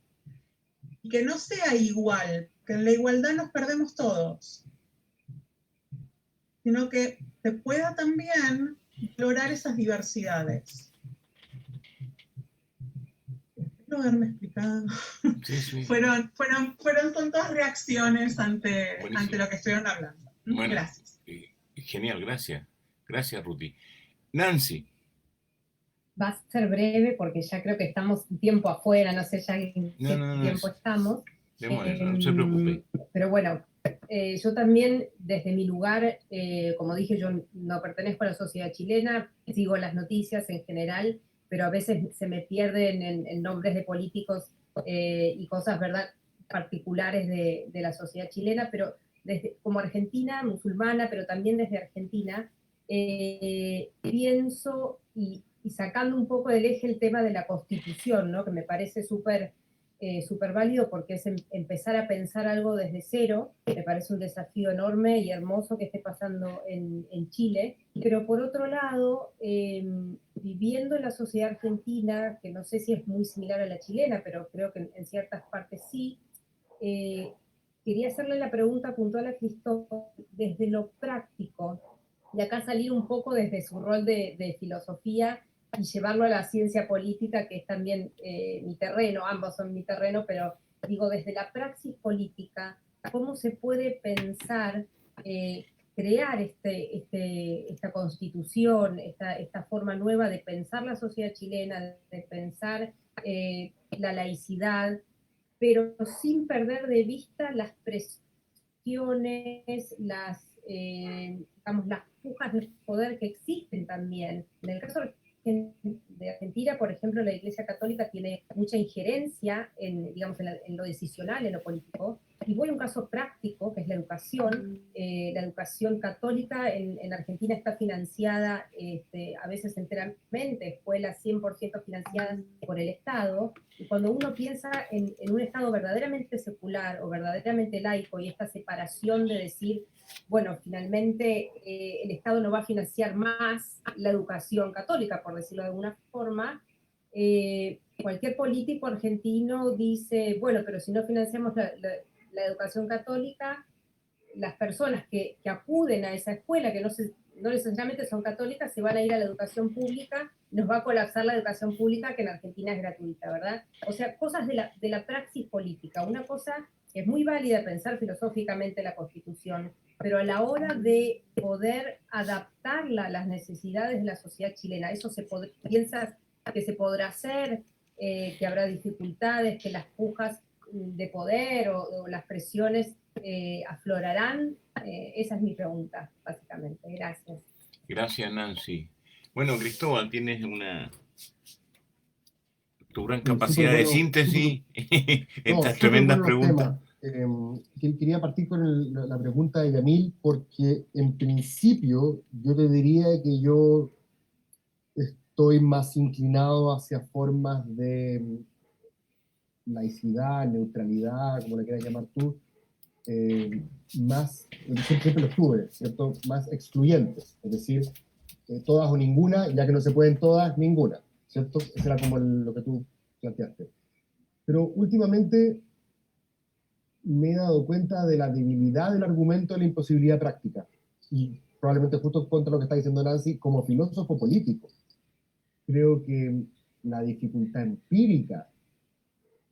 y que no sea igual, que en la igualdad nos perdemos todos, sino que se pueda también explorar esas diversidades? Espero haberme explicado. Sí, sí. Son todas reacciones ante lo que estuvieron hablando. Bueno, gracias. Genial, gracias. Gracias, Ruti. Nancy. Va a ser breve porque ya creo que estamos un tiempo afuera, no sé ya en qué tiempo estamos. No se preocupe. Pero bueno, yo también desde mi lugar, como dije, yo no pertenezco a la sociedad chilena, sigo las noticias en general, pero a veces se me pierden en nombres de políticos y cosas, ¿verdad?, particulares de la sociedad chilena, pero como argentina, musulmana, pero también desde Argentina, pienso y sacando un poco del eje el tema de la Constitución, ¿no?, que me parece súper válido porque es empezar a pensar algo desde cero. Me parece un desafío enorme y hermoso que esté pasando en Chile. Pero por otro lado, viviendo en la sociedad argentina, que no sé si es muy similar a la chilena, pero creo que en ciertas partes sí, quería hacerle la pregunta puntual a Cristóbal desde lo práctico, y acá salir un poco desde su rol de filosofía y llevarlo a la ciencia política, que es también mi terreno, ambos son mi terreno, pero digo, desde la praxis política, ¿cómo se puede pensar, crear esta constitución, esta forma nueva de pensar la sociedad chilena, de pensar la laicidad, pero sin perder de vista las presiones, digamos, las pujas de poder que existen también? En el caso de Argentina, por ejemplo, la Iglesia Católica tiene mucha injerencia digamos, en lo decisional, en lo político. Y voy a un caso práctico, que es la educación. La educación católica en Argentina está financiada a veces enteramente, escuelas 100% financiadas por el Estado. Y cuando uno piensa en un Estado verdaderamente secular o verdaderamente laico, y esta separación de decir, bueno, finalmente el Estado no va a financiar más la educación católica, por decirlo de alguna forma, cualquier político argentino dice, bueno, pero si no financiamos la educación católica, las personas que acuden a esa escuela, que no necesariamente son católicas, se van a ir a la educación pública, nos va a colapsar la educación pública, que en Argentina es gratuita, ¿verdad? O sea, cosas de la praxis política. Una cosa que es muy válida, pensar filosóficamente la Constitución, pero a la hora de poder adaptarla a las necesidades de la sociedad chilena, ¿eso piensas que se podrá hacer, que habrá dificultades, que las pujas de poder o las presiones aflorarán? Esa es mi pregunta, básicamente. Gracias. Gracias, Nancy. Bueno, Cristóbal, tienes tu gran capacidad de síntesis, estas tremendas preguntas. Quería partir con la pregunta de Yamil, porque en principio yo te diría que yo estoy más inclinado hacia formas de laicidad, neutralidad, como le quieras llamar tú, más, siempre lo estuve, ¿cierto? Más excluyentes, es decir, todas o ninguna, ya que no se pueden todas, ninguna, ¿cierto? Eso era como lo que tú planteaste. Pero últimamente me he dado cuenta de la debilidad del argumento de la imposibilidad práctica, y probablemente justo contra lo que está diciendo Nancy, como filósofo político. Creo que la dificultad empírica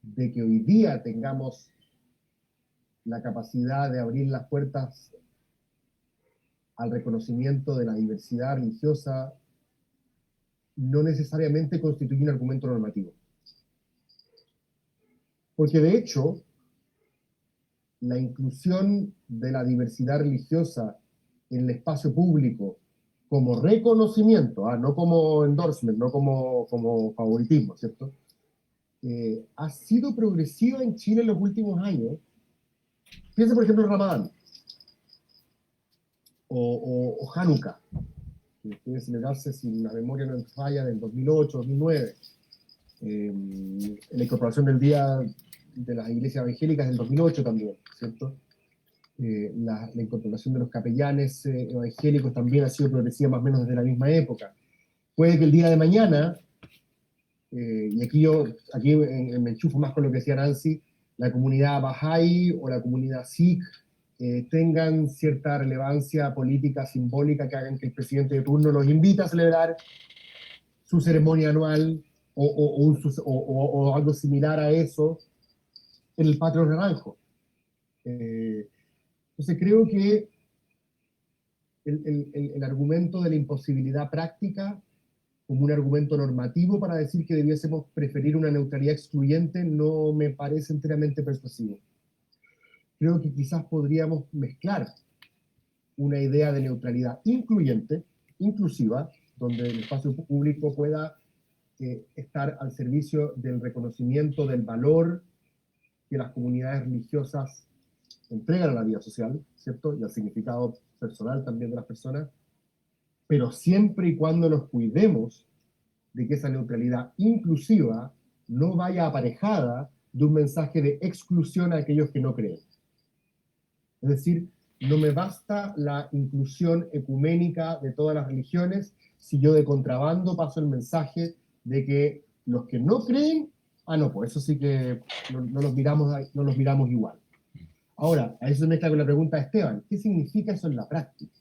de que hoy día tengamos la capacidad de abrir las puertas al reconocimiento de la diversidad religiosa no necesariamente constituye un argumento normativo. Porque de hecho, la inclusión de la diversidad religiosa en el espacio público como reconocimiento, no como endorsement, no como favoritismo, ¿cierto? Ha sido progresiva en Chile en los últimos años. Piensa, por ejemplo, en Ramadán o Hanukkah, que debe celebrarse, si la memoria no me falla, del 2008, 2009. La incorporación del Día de las Iglesias Evangélicas del 2008 también, ¿cierto? La incorporación de los capellanes evangélicos también ha sido progresiva más o menos desde la misma época. Puede que el día de mañana, y aquí me enchufo más con lo que decía Nancy, la comunidad Bahá'í o la comunidad Sikh tengan cierta relevancia política, simbólica, que hagan que el presidente de turno los invite a celebrar su ceremonia anual o algo similar a eso en el Patio Naranjo. Entonces creo que el argumento de la imposibilidad práctica como un argumento normativo para decir que debiésemos preferir una neutralidad excluyente no me parece enteramente persuasivo. Creo que quizás podríamos mezclar una idea de neutralidad incluyente, inclusiva, donde el espacio público pueda estar al servicio del reconocimiento del valor que las comunidades religiosas entregan a la vida social, ¿cierto? Y al significado personal también de las personas, pero siempre y cuando nos cuidemos de que esa neutralidad inclusiva no vaya aparejada de un mensaje de exclusión a aquellos que no creen. Es decir, no me basta la inclusión ecuménica de todas las religiones si yo de contrabando paso el mensaje de que los que no creen, no, pues eso sí que no los miramos igual. Ahora, a eso se mezcla con la pregunta de Esteban, ¿qué significa eso en la práctica?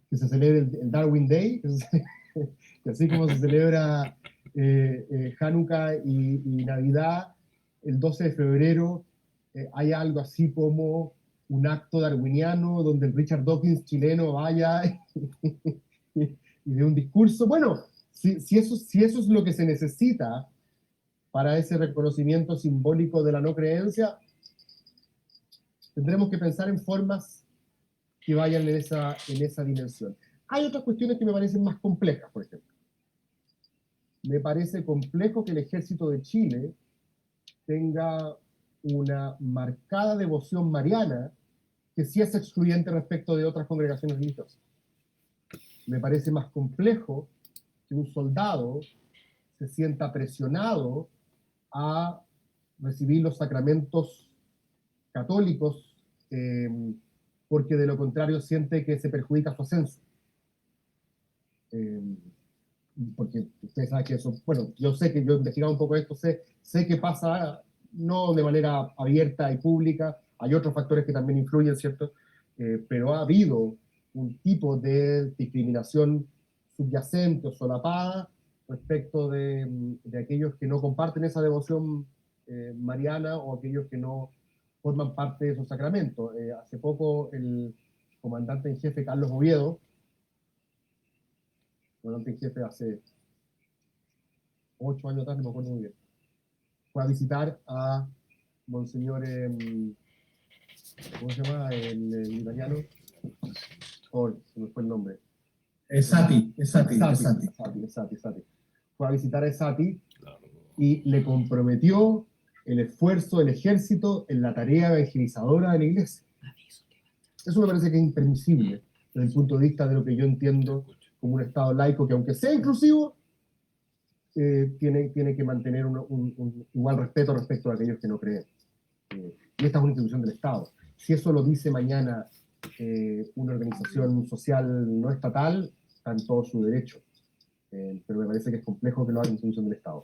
Que se celebre el Darwin Day, que así como se celebra Hanukkah y Navidad, el 12 de febrero hay algo así como un acto darwiniano donde el Richard Dawkins chileno vaya y dé un discurso. Bueno, si eso es lo que se necesita para ese reconocimiento simbólico de la no creencia, tendremos que pensar en formas que vayan en esa dimensión. Hay otras cuestiones que me parecen más complejas, por ejemplo. Me parece complejo que el ejército de Chile tenga una marcada devoción mariana que sí es excluyente respecto de otras congregaciones religiosas. Me parece más complejo que un soldado se sienta presionado a recibir los sacramentos católicos porque de lo contrario siente que se perjudica su ascenso. Porque ustedes saben que eso, bueno, yo sé que yo he investigado un poco esto, sé que pasa no de manera abierta y pública, hay otros factores que también influyen, ¿cierto? Pero ha habido un tipo de discriminación subyacente o solapada respecto de aquellos que no comparten esa devoción mariana o aquellos que no forman parte de esos sacramentos. Hace poco el comandante en jefe Carlos Oviedo, comandante en jefe hace 8 años atrás, no me acuerdo muy bien, fue a visitar a Monseñor, ¿cómo se llama el italiano? Oh, se me fue el nombre. Esati. Fue a visitar a Esati y le comprometió el esfuerzo del ejército en la tarea evangelizadora de la iglesia. Eso me parece que es impermisible desde el punto de vista de lo que yo entiendo como un Estado laico que, aunque sea inclusivo, tiene que mantener un igual respeto respecto a aquellos que no creen. Y esta es una institución del Estado. Si eso lo dice mañana una organización social no estatal, está en todo su derecho. Pero me parece que es complejo que lo haga una institución del Estado.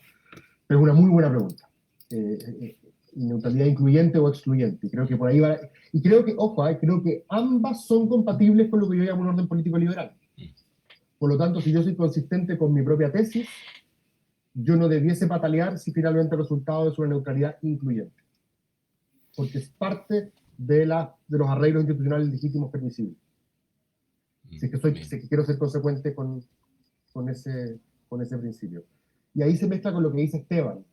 Pero es una muy buena pregunta. Neutralidad incluyente o excluyente. Y creo que por ahí va. Y creo que, ojo, creo que ambas son compatibles con lo que yo llamo un orden político liberal. Por lo tanto, si yo soy consistente con mi propia tesis, yo no debiese patalear si finalmente el resultado es una neutralidad incluyente. Porque es parte de los arreglos institucionales legítimos permisibles. Si es que quiero ser consecuente con ese principio. Y ahí se mezcla con lo que dice Esteban.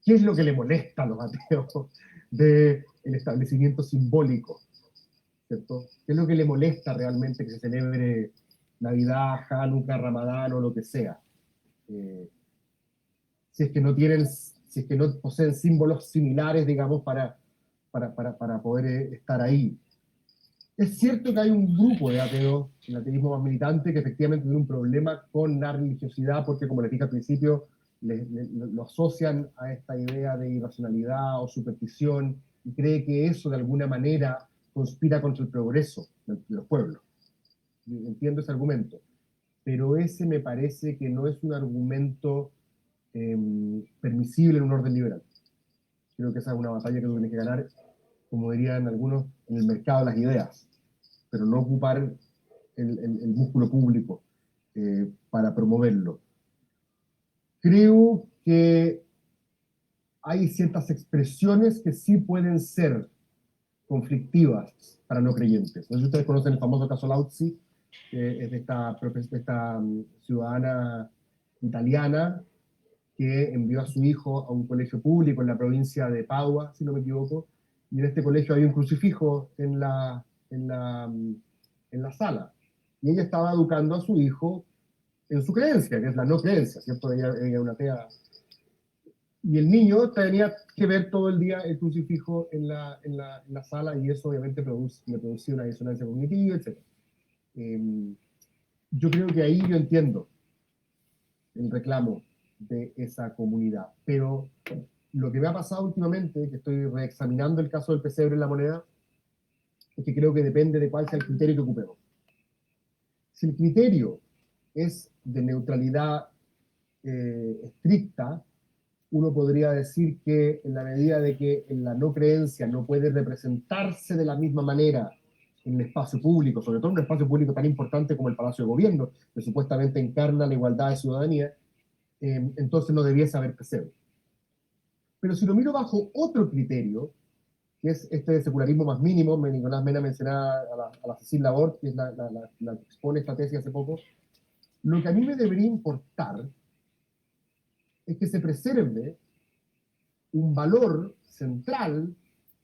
¿Qué es lo que le molesta a los ateos del establecimiento simbólico? ¿Cierto? ¿Qué es lo que le molesta realmente que se celebre Navidad, Hanukkah, Ramadán o lo que sea? Si es que no poseen símbolos similares, digamos, para poder estar ahí. Es cierto que hay un grupo de ateos, el ateísmo más militante, que efectivamente tiene un problema con la religiosidad, porque, como les dije al principio, lo asocian a esta idea de irracionalidad o superstición, y cree que eso de alguna manera conspira contra el progreso de los pueblos. Entiendo ese argumento, pero ese me parece que no es un argumento permisible en un orden liberal. Creo que esa es una batalla que tú tienes que ganar, como dirían algunos, en el mercado de las ideas, pero no ocupar el músculo público para promoverlo. Creo que hay ciertas expresiones que sí pueden ser conflictivas para no creyentes. No sé si ustedes conocen el famoso caso Lauzzi, que es de esta ciudadana italiana que envió a su hijo a un colegio público en la provincia de Padua, si no me equivoco, y en este colegio había un crucifijo en la sala. Y ella estaba educando a su hijo en su creencia, que es la no creencia, ¿cierto? Ella es una atea. Y el niño tenía que ver todo el día el crucifijo en la sala, y eso obviamente le producía una disonancia cognitiva, etc. Yo creo que ahí yo entiendo el reclamo de esa comunidad. Pero lo que me ha pasado últimamente, que estoy reexaminando el caso del pesebre en la moneda, es que creo que depende de cuál sea el criterio que ocupemos. Si el criterio es de neutralidad estricta, uno podría decir que en la medida de que la no creencia no puede representarse de la misma manera en el espacio público, sobre todo en un espacio público tan importante como el Palacio de Gobierno, que supuestamente encarna la igualdad de ciudadanía, entonces no debiese haber pesebre. Pero si lo miro bajo otro criterio, que es este de secularismo más mínimo, Nicolás Mena mencionaba a la Cécile Laborde, que es la que expone esta tesis hace poco, lo que a mí me debería importar es que se preserve un valor central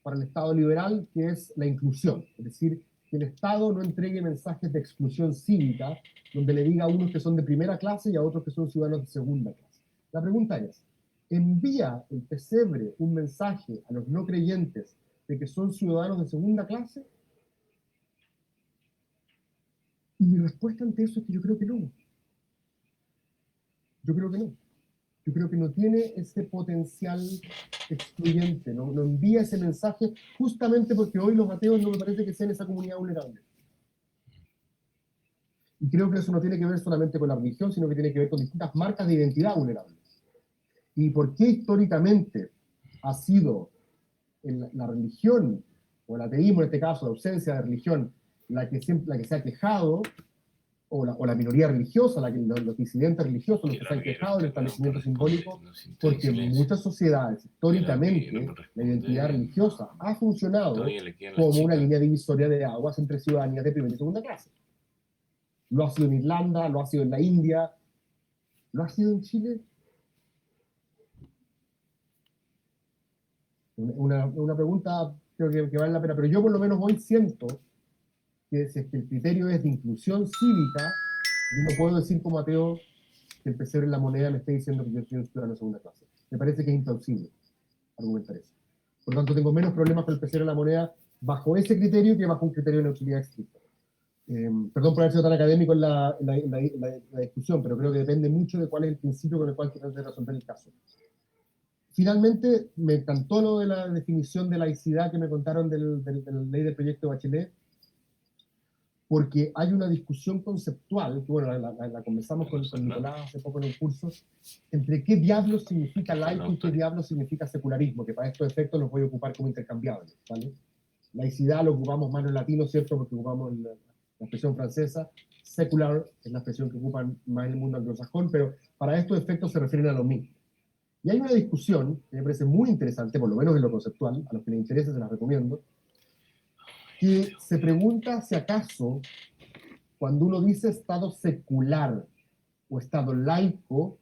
para el Estado liberal, que es la inclusión. Es decir, que el Estado no entregue mensajes de exclusión cívica, donde le diga a unos que son de primera clase y a otros que son ciudadanos de segunda clase. La pregunta es, ¿envía el pesebre un mensaje a los no creyentes de que son ciudadanos de segunda clase? Y mi respuesta ante eso es que yo creo que no. Yo creo que no. Yo creo que no tiene ese potencial excluyente, no envía ese mensaje, justamente porque hoy los ateos no me parece que sean esa comunidad vulnerable. Y creo que eso no tiene que ver solamente con la religión, sino que tiene que ver con distintas marcas de identidad vulnerables. ¿Y por qué históricamente ha sido la religión, o el ateísmo en este caso, la ausencia de religión, la que se ha quejado, o la minoría religiosa, los disidentes religiosos, los que se han quejado del establecimiento simbólico? Porque en muchas sociedades, históricamente, la identidad religiosa ha funcionado como una línea divisoria de aguas entre ciudadanías de primera y segunda clase. Lo ha sido en Irlanda, lo ha sido en la India, lo ha sido en Chile. Una pregunta creo que vale la pena, pero yo por lo menos hoy siento que si es que el criterio es de inclusión cívica, yo no puedo decir como ateo que el pesebre en la moneda me esté diciendo que yo soy un ciudadano de segunda clase. Me parece que es implausible argumentar eso. Por lo tanto, tengo menos problemas con el pesebre en la moneda bajo ese criterio que bajo un criterio de neutralidad estricta. Perdón por haber sido tan académico en la discusión, pero creo que depende mucho de cuál es el principio con el cual quieres resolver el caso. Finalmente, me encantó lo de la definición de laicidad que me contaron de la ley del proyecto Bachelet, porque hay una discusión conceptual, que bueno, la conversamos con Nicolás hace poco en un curso, entre qué diablos significa laico y qué diablos significa secularismo, que para estos efectos los voy a ocupar como intercambiables, ¿vale? Laicidad lo ocupamos más en latino, ¿cierto? Porque ocupamos la expresión francesa. Secular es la expresión que ocupan más en el mundo anglosajón, pero para estos efectos se refieren a lo mismo. Y hay una discusión que me parece muy interesante, por lo menos en lo conceptual, a los que les interese se las recomiendo, que se pregunta si acaso, cuando uno dice Estado secular o Estado laico,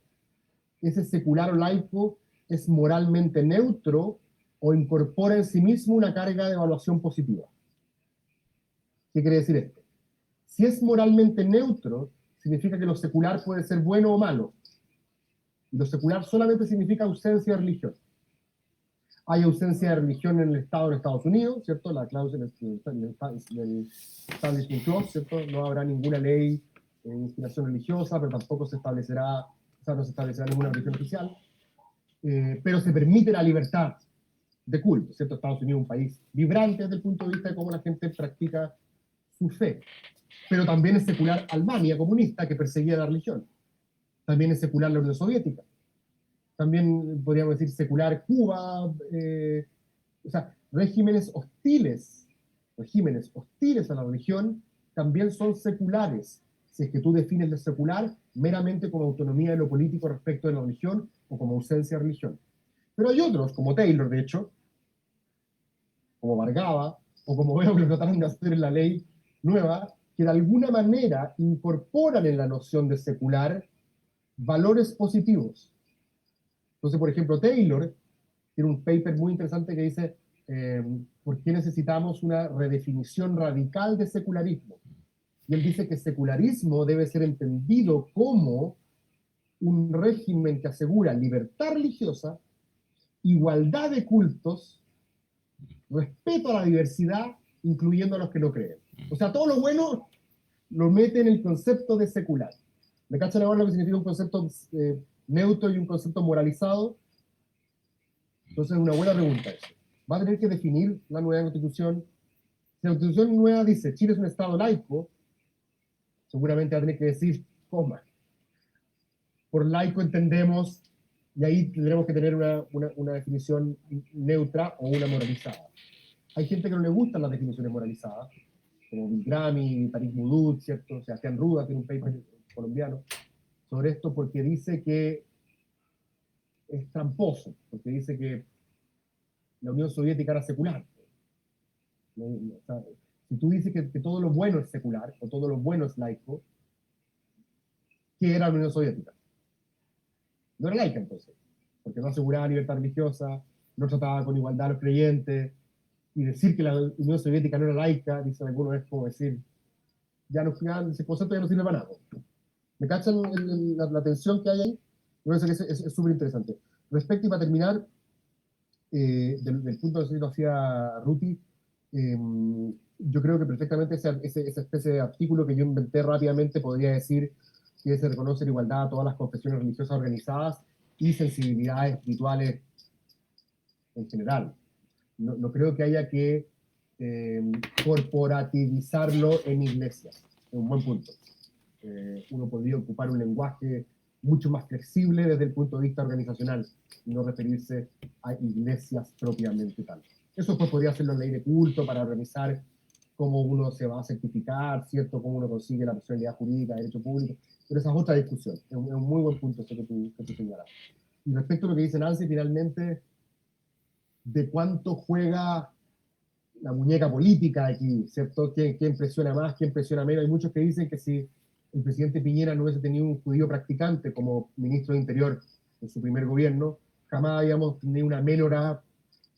ese secular o laico es moralmente neutro o incorpora en sí mismo una carga de evaluación positiva. ¿Qué quiere decir esto? Si es moralmente neutro, significa que lo secular puede ser bueno o malo. Y lo secular solamente significa ausencia de religión. Hay ausencia de religión en el Estado de Estados Unidos, ¿cierto? La cláusula del Establishment Clause, ¿cierto? No habrá ninguna ley de inspiración religiosa, pero tampoco se establecerá, o sea, no se establecerá ninguna religión oficial. Pero se permite la libertad de culto, ¿cierto? Estados Unidos es un país vibrante desde el punto de vista de cómo la gente practica su fe. Pero también es secular Alemania comunista, que perseguía la religión. También es secular la Unión Soviética. También podríamos decir secular Cuba, o sea, regímenes hostiles a la religión también son seculares, si es que tú defines lo secular meramente como autonomía de lo político respecto de la religión o como ausencia de religión. Pero hay otros, como Taylor, de hecho, como Bargava, o como veo que lo trataron de hacer en la ley nueva, que de alguna manera incorporan en la noción de secular valores positivos. Entonces, por ejemplo, Taylor tiene un paper muy interesante que dice ¿por qué necesitamos una redefinición radical de secularismo? Y él dice que secularismo debe ser entendido como un régimen que asegura libertad religiosa, igualdad de cultos, respeto a la diversidad, incluyendo a los que no creen. O sea, todo lo bueno lo mete en el concepto de secular. ¿Me cachan ahora lo que significa un concepto neutro y un concepto moralizado? Entonces es una buena pregunta eso. Va a tener que definir la nueva constitución. Si la constitución nueva dice Chile es un estado laico, seguramente va a tener que decir, coma. Por laico entendemos, y ahí tendremos que tener una definición neutra o una moralizada. Hay gente que no le gustan las definiciones moralizadas, como Bill Gramy, Tariq Mudud, ¿cierto? Sebastián Ruda tiene un paper colombiano sobre esto porque dice que es tramposo, porque dice que la Unión Soviética era secular. O sea, si tú dices que todo lo bueno es secular, o todo lo bueno es laico, ¿qué era la Unión Soviética? No era laica entonces, porque no aseguraba libertad religiosa, no trataba con igualdad a los creyentes, y decir que la Unión Soviética no era laica, dicen algunos, es como decir, ese concepto ya no sirve para nada. ¿Me cachan la tensión que hay ahí? Me parece que es súper interesante. Respecto, y para terminar, del punto que hacía Ruti, yo creo que perfectamente esa especie de artículo que yo inventé rápidamente podría decir que se reconoce la igualdad a todas las confesiones religiosas organizadas y sensibilidades espirituales en general. No creo que haya que corporativizarlo en iglesias. Es un buen punto. Uno podría ocupar un lenguaje mucho más flexible desde el punto de vista organizacional y no referirse a iglesias propiamente tal. Eso pues podría hacerlo en ley de culto para organizar cómo uno se va a certificar, ¿cierto? Cómo uno consigue la personalidad jurídica, derecho público, pero esa es otra discusión. Es un muy buen punto eso que tú señalas. Y respecto a lo que dice Nancy, finalmente, de cuánto juega la muñeca política aquí, ¿cierto? ¿Quién presiona más, quién presiona menos? Hay muchos que dicen que si el presidente Piñera no hubiese tenido un judío practicante como ministro de Interior en su primer gobierno, jamás habíamos tenido una menora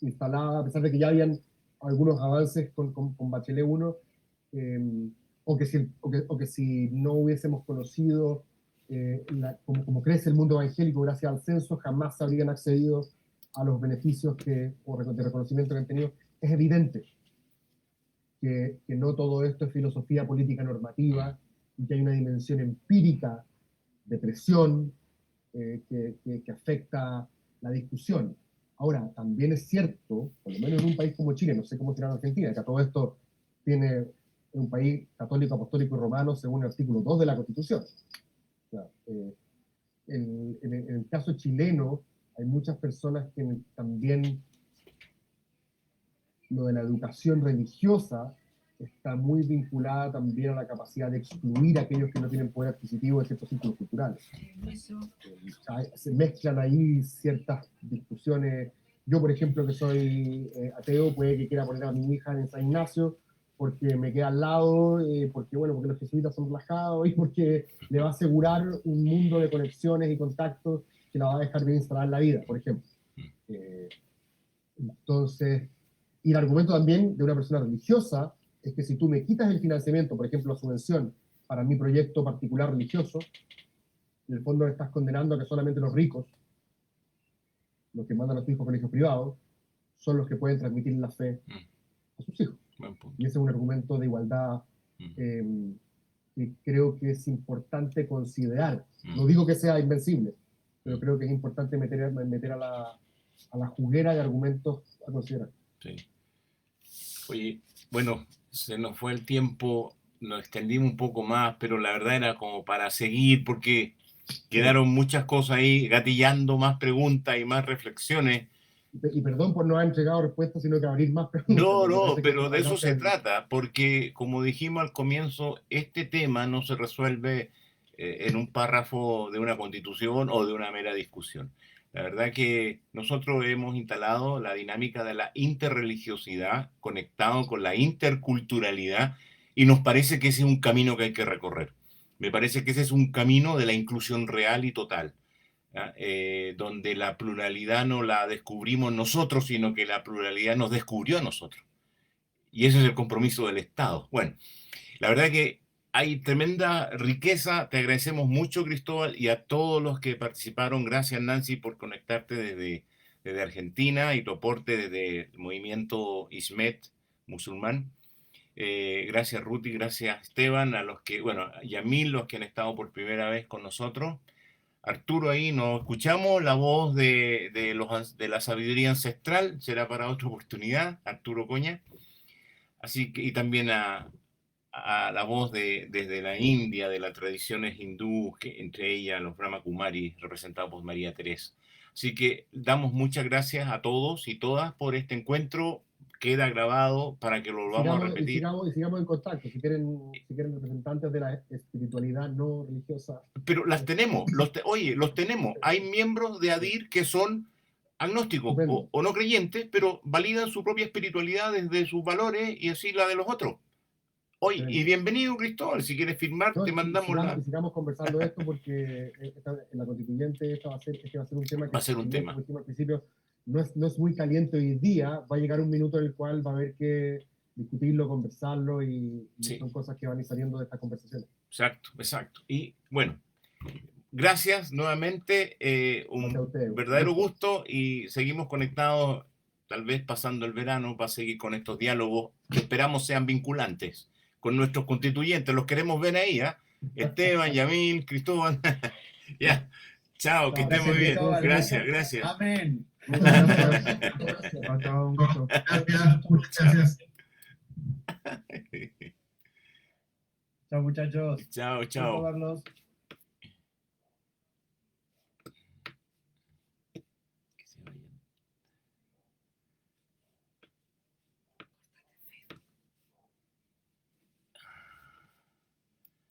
instalada, a pesar de que ya habían algunos avances con Bachelet 1, o que si no hubiésemos conocido como crece el mundo evangélico gracias al censo, jamás se habrían accedido a los beneficios de reconocimiento que han tenido. Es evidente que no todo esto es filosofía política normativa, y que hay una dimensión empírica de presión que afecta la discusión. Ahora, también es cierto, por lo menos en un país como Chile, no sé cómo será en Argentina, que a todo esto tiene un país católico, apostólico y romano según el artículo 2 de la Constitución. O sea, en el caso chileno, hay muchas personas que también lo de la educación religiosa está muy vinculada también a la capacidad de excluir a aquellos que no tienen poder adquisitivo de ciertos círculos culturales. Se mezclan ahí ciertas discusiones. Yo, por ejemplo, que soy ateo, puede que quiera poner a mi hija en San Ignacio porque me queda al lado, porque los jesuitas son relajados y porque le va a asegurar un mundo de conexiones y contactos que la va a dejar bien instalada en la vida, por ejemplo. Entonces, y el argumento también de una persona religiosa es que si tú me quitas el financiamiento, por ejemplo, la subvención para mi proyecto particular religioso, en el fondo estás condenando a que solamente los ricos, los que mandan a sus hijos a colegios privados, son los que pueden transmitir la fe a sus hijos. Y ese es un argumento de igualdad que creo que es importante considerar. No digo que sea invencible, pero creo que es importante meter a la juguera de argumentos a considerar. Sí. Oye, bueno, se nos fue el tiempo, nos extendimos un poco más, pero la verdad era como para seguir, porque quedaron muchas cosas ahí, gatillando más preguntas y más reflexiones. Y perdón por no haber entregado respuestas, sino que abrir más preguntas. No, pero de eso se trata, porque como dijimos al comienzo, este tema no se resuelve en un párrafo de una constitución o de una mera discusión. La verdad que nosotros hemos instalado la dinámica de la interreligiosidad conectado con la interculturalidad y nos parece que ese es un camino que hay que recorrer. Me parece que ese es un camino de la inclusión real y total, donde la pluralidad no la descubrimos nosotros, sino que la pluralidad nos descubrió a nosotros. Y ese es el compromiso del Estado. Bueno, la verdad que hay tremenda riqueza. Te agradecemos mucho, Cristóbal, y a todos los que participaron. Gracias, Nancy, por conectarte desde Argentina y tu aporte desde el movimiento Ismet musulmán. Gracias, Ruti, gracias, Esteban, a los que, y a mí, los que han estado por primera vez con nosotros. Arturo, ahí nos escuchamos, la voz de la sabiduría ancestral será para otra oportunidad, Arturo Coña. Así que, y también a la voz desde la India, de las tradiciones hindúes, que entre ellas los Brahma Kumaris, representados por María Teresa. Así que damos muchas gracias a todos y todas por este encuentro. Queda grabado para que lo vamos a repetir. Y sigamos en contacto, si quieren representantes de la espiritualidad no religiosa. Pero las tenemos, los tenemos. Hay miembros de ADIR que son agnósticos o no creyentes, pero validan su propia espiritualidad desde sus valores y así la de los otros. Oye, y bienvenido, Cristóbal, si quieres firmar, te mandamos sigamos conversando esto porque en la constituyente este va a ser un tema que, va a ser un tema. Al principio no es muy caliente hoy día, va a llegar un minuto en el cual va a haber que discutirlo, conversarlo y son cosas que van a ir saliendo de estas conversaciones. Exacto. Y bueno, gracias nuevamente, un verdadero gusto y seguimos conectados, tal vez pasando el verano, para seguir con estos diálogos que esperamos sean vinculantes con nuestros constituyentes. Los queremos ver ahí, Esteban, Yamil, Cristóbal. Ya, chao, que estén muy bien. Gracias. Amén. Chao, muchas gracias. Chao, muchachos. Chao. Carlos.